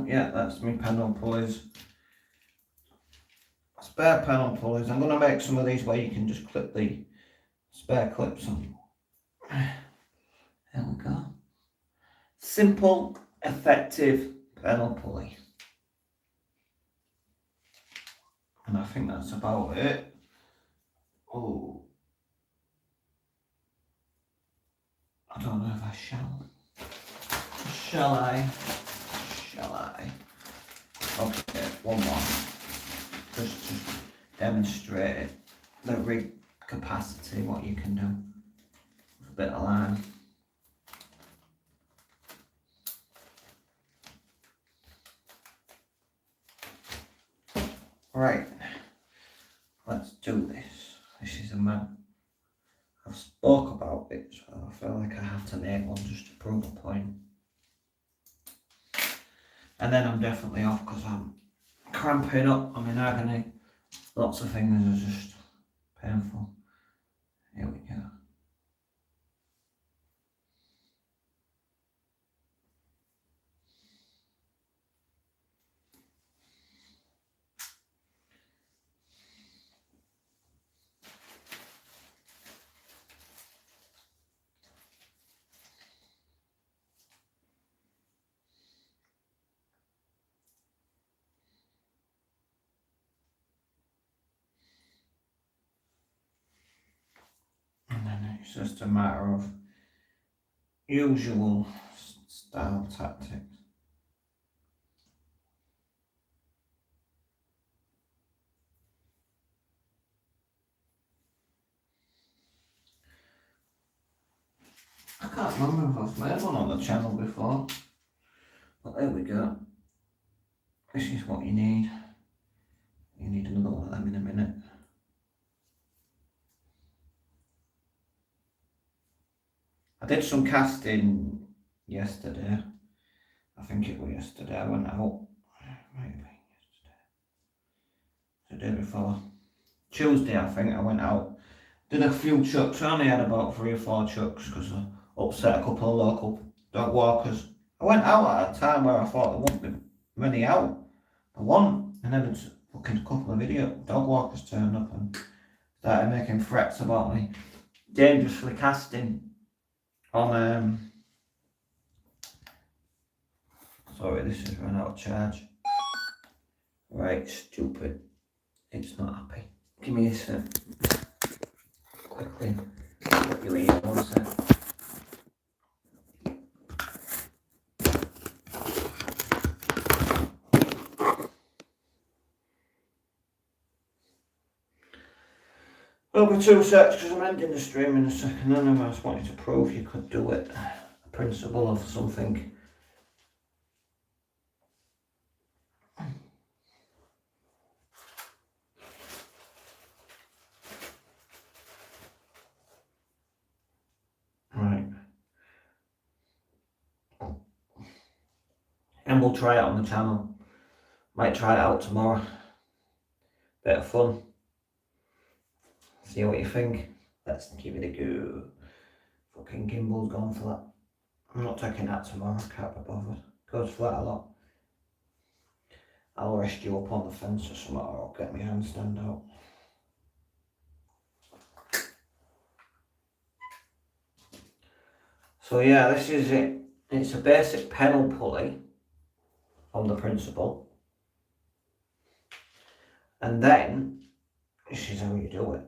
Yeah, that's my panel pulleys. Spare panel pulleys. I'm going to make some of these where you can just clip the spare clips on. There we go. Simple, effective panel pulley. And I think that's about it. Oh, I don't know if I shall. Shall I? Shall I? Okay, one more. Just to demonstrate the rig capacity, what you can do with a bit of line. Right, let's do this. This is a map. I've spoke about it, so I feel like I have to make one just to prove a point. And then I'm definitely off because I'm cramping up. I'm in agony. Lots of things are just painful. Here we go. And then it's just a matter of usual style tactics. I can't remember if I've made one on the channel before, but there we go. This is what you need. You need another one of them in a minute. I did some casting yesterday. I think it was yesterday. I went out. Might have been yesterday. the day before. Tuesday, I think, I went out. Did a few chucks. I only had about 3 or 4 chucks because I upset a couple of local dog walkers. I went out at a time where I thought there wouldn't be many out. I won, and then it's fucking couple of idiot dog walkers turned up and started making threats about me dangerously casting on sorry, this has run out of charge. Right, stupid. It's not happy. Give me a sec. Quickly. Put you in 1 sec. Over 2 secs because I'm ending the stream in a second, and I just wanted to prove you could do it. A principle of something. Right. And we'll try it on the channel. Might try it out tomorrow. Bit of fun. See what you think. Let's give it a go. Fucking gimbal's gone for that. I'm not taking that tomorrow, I can't be bothered. Goes for that a lot. I'll rest you up on the fence or something, or I'll get my handstand out. So yeah, this is it. It's a basic pedal pulley on the principle. And then, this is how you do it.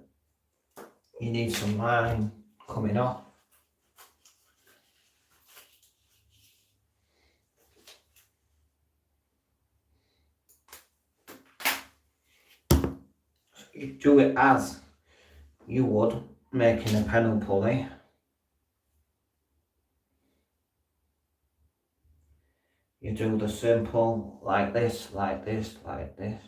You need some line coming off. So you do it as you would making a pedal pulley. You do the simple like this, like this, like this.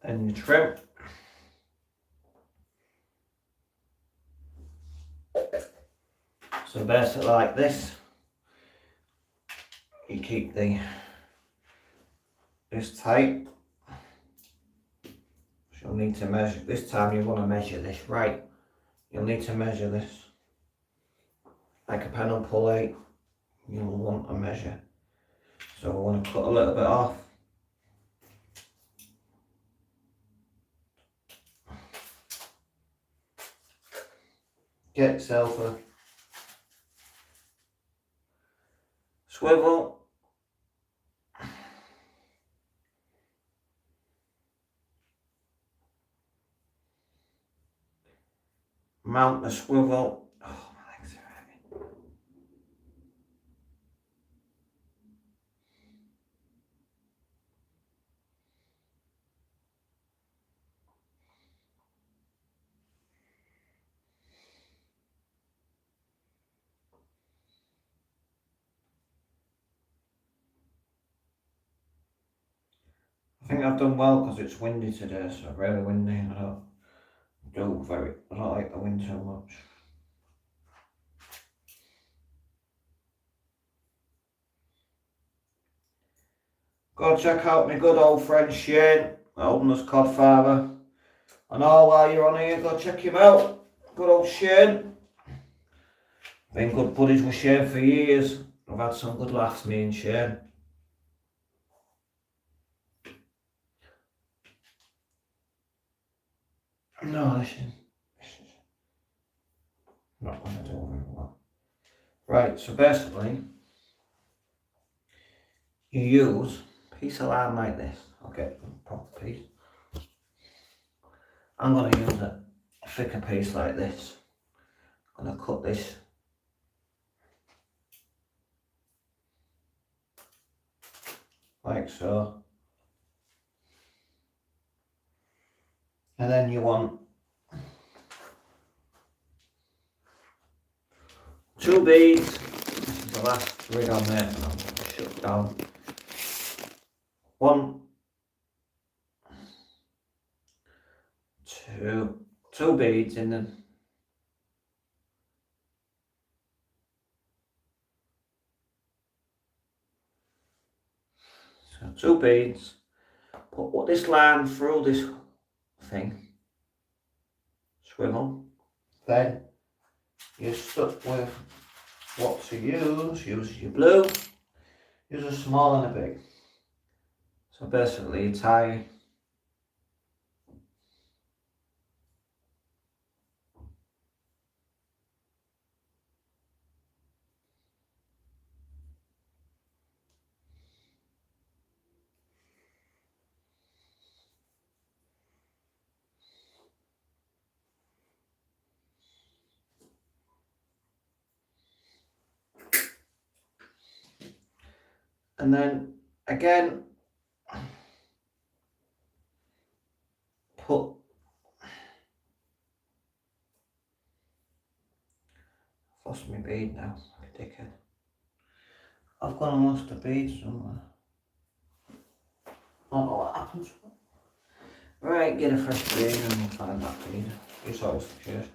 And you trim. So basically like this, you keep this tight. So you'll need to measure, this time you want to measure this right. You'll need to measure this. Like a pedal pulley, you'll want to measure. So we want to cut a little bit off. Get yourself a swivel. Mount the swivel. Oh, my legs are heavy. I think I've done well because it's windy today, so really windy. I don't like the wind too much. Go check out my good old friend Shane, Oldness Codfather. And all while you're on here, go check him out. Good old Shane. Been good buddies with Shane for years. I've had some good laughs, me and Shane. No, this is not going to do very well. Right, so basically, you use a piece of line like this. I'll get a proper piece. I'm going to use a thicker piece like this. I'm going to cut this like so. And then you want 2 beads. This is the last rig on there and I'll shut down. 1, 2 beads in them. So 2 beads. Put this line through this thing. Swivel. Then you're stuck with what to use. Use your blue. Use a small and a big. So basically you tie and then again put lost my bead now, like a dickhead. I've gone and lost a bead somewhere. I don't know what happens. Right, get a fresh bead and we'll find that bead. It's always the case.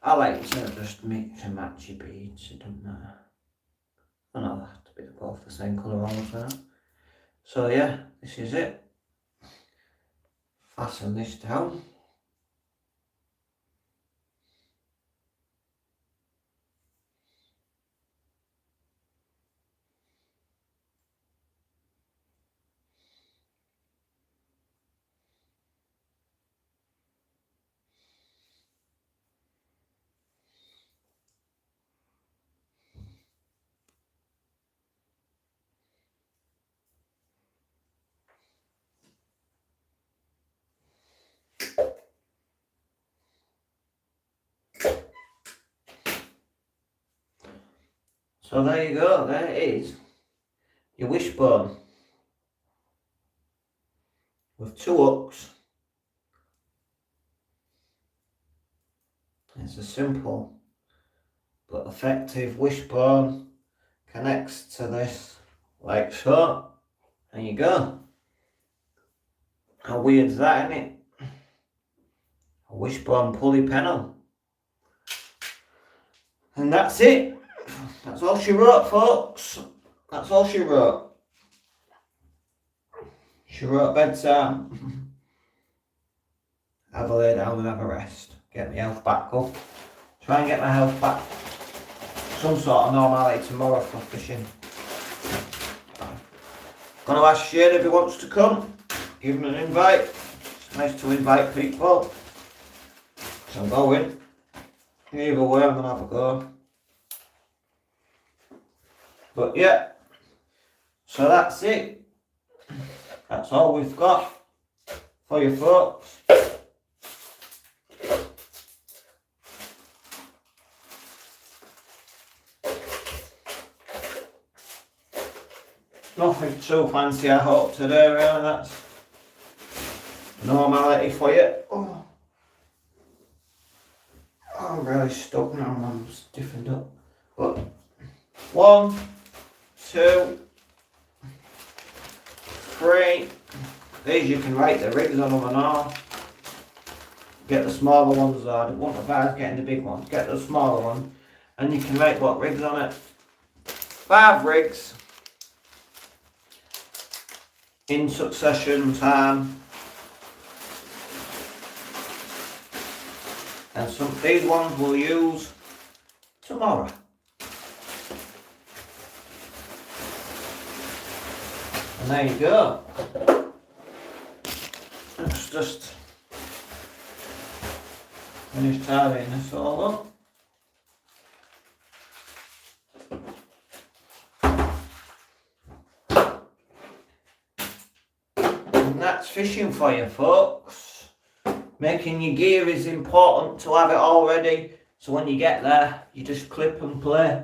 I like to just mix and match your beads, it doesn't matter. I know they have to be both the same colour all the time. So yeah, this is it. Fasten this down. So there you go, there it is. Your wishbone. With 2 hooks. It's a simple but effective wishbone. Connects to this like so. There you go. How weird's that, isn't it? A wishbone pulley pennel. And that's it. That's all she wrote, folks. That's all she wrote. She wrote bedtime. Have a lay down and have a rest. Get my health back up. Try and get my health back. Some sort of normality tomorrow for fishing. Gonna ask Shane if he wants to come. Give him an invite. It's nice to invite people. So I'm going. Either way, I'm gonna have a go. But yeah, so that's it. That's all we've got for you folks. Nothing too fancy, I hope, today, really. That's normality for you. Oh. I'm really stuck now, I'm stiffened up. But 1, 2, 3. These you can write the rigs on them and all. Get the smaller ones though. I don't want advise getting the big ones. Get the smaller one, and you can write what rigs on it. 5 rigs in succession time. And these ones we'll use tomorrow. And there you go. Let's just finish tidying this all up. And that's fishing for you, folks. Making your gear is important to have it all ready, so when you get there, you just clip and play.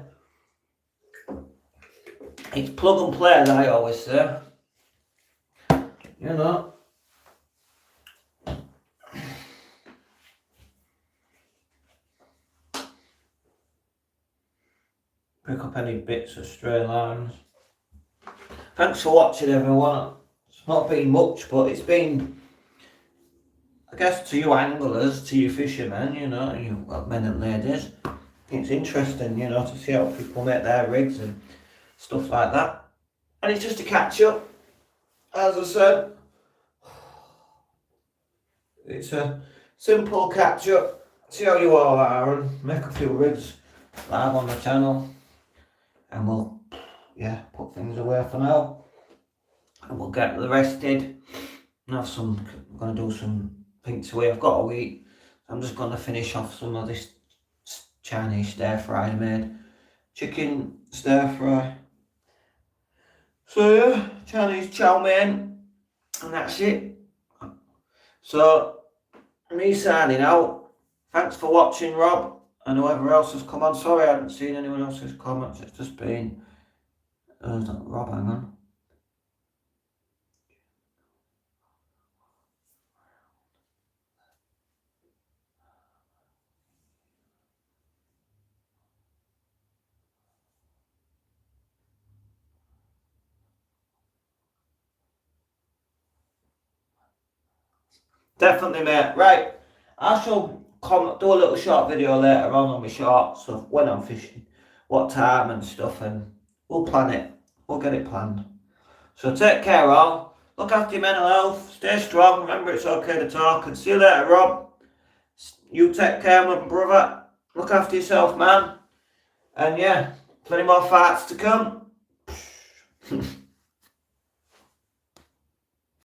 It's plug and play, as I always say. You know. pick up any bits of stray lines. Thanks for watching, everyone. It's not been much, but it's been, I guess, to you anglers, to you fishermen, you know, you men and ladies, it's interesting, you know, to see how people make their rigs and stuff like that. And it's just a catch up, as I said. It's a simple catch up, see how you all are, and make a few rigs live on the channel. And we'll, yeah, put things away for now. And we'll get rested. And have some, I'm going to do some pinks away. I've got a week. I'm just going to finish off some of this Chinese stir fry I made. Chicken stir fry. So yeah, Chinese chow mein. And that's it. So, me signing out. Thanks for watching, Rob, and whoever else has come on. Sorry I haven't seen anyone else's comments. It's just been... Rob, hang on. Definitely, mate. Right, I shall do a little short video later on my shorts of when I'm fishing, what time and stuff, and we'll plan it. We'll get it planned. So take care, all. Look after your mental health. Stay strong. Remember, it's okay to talk. And see you later, Rob. You take care, my brother. Look after yourself, man. And yeah, plenty more fights to come.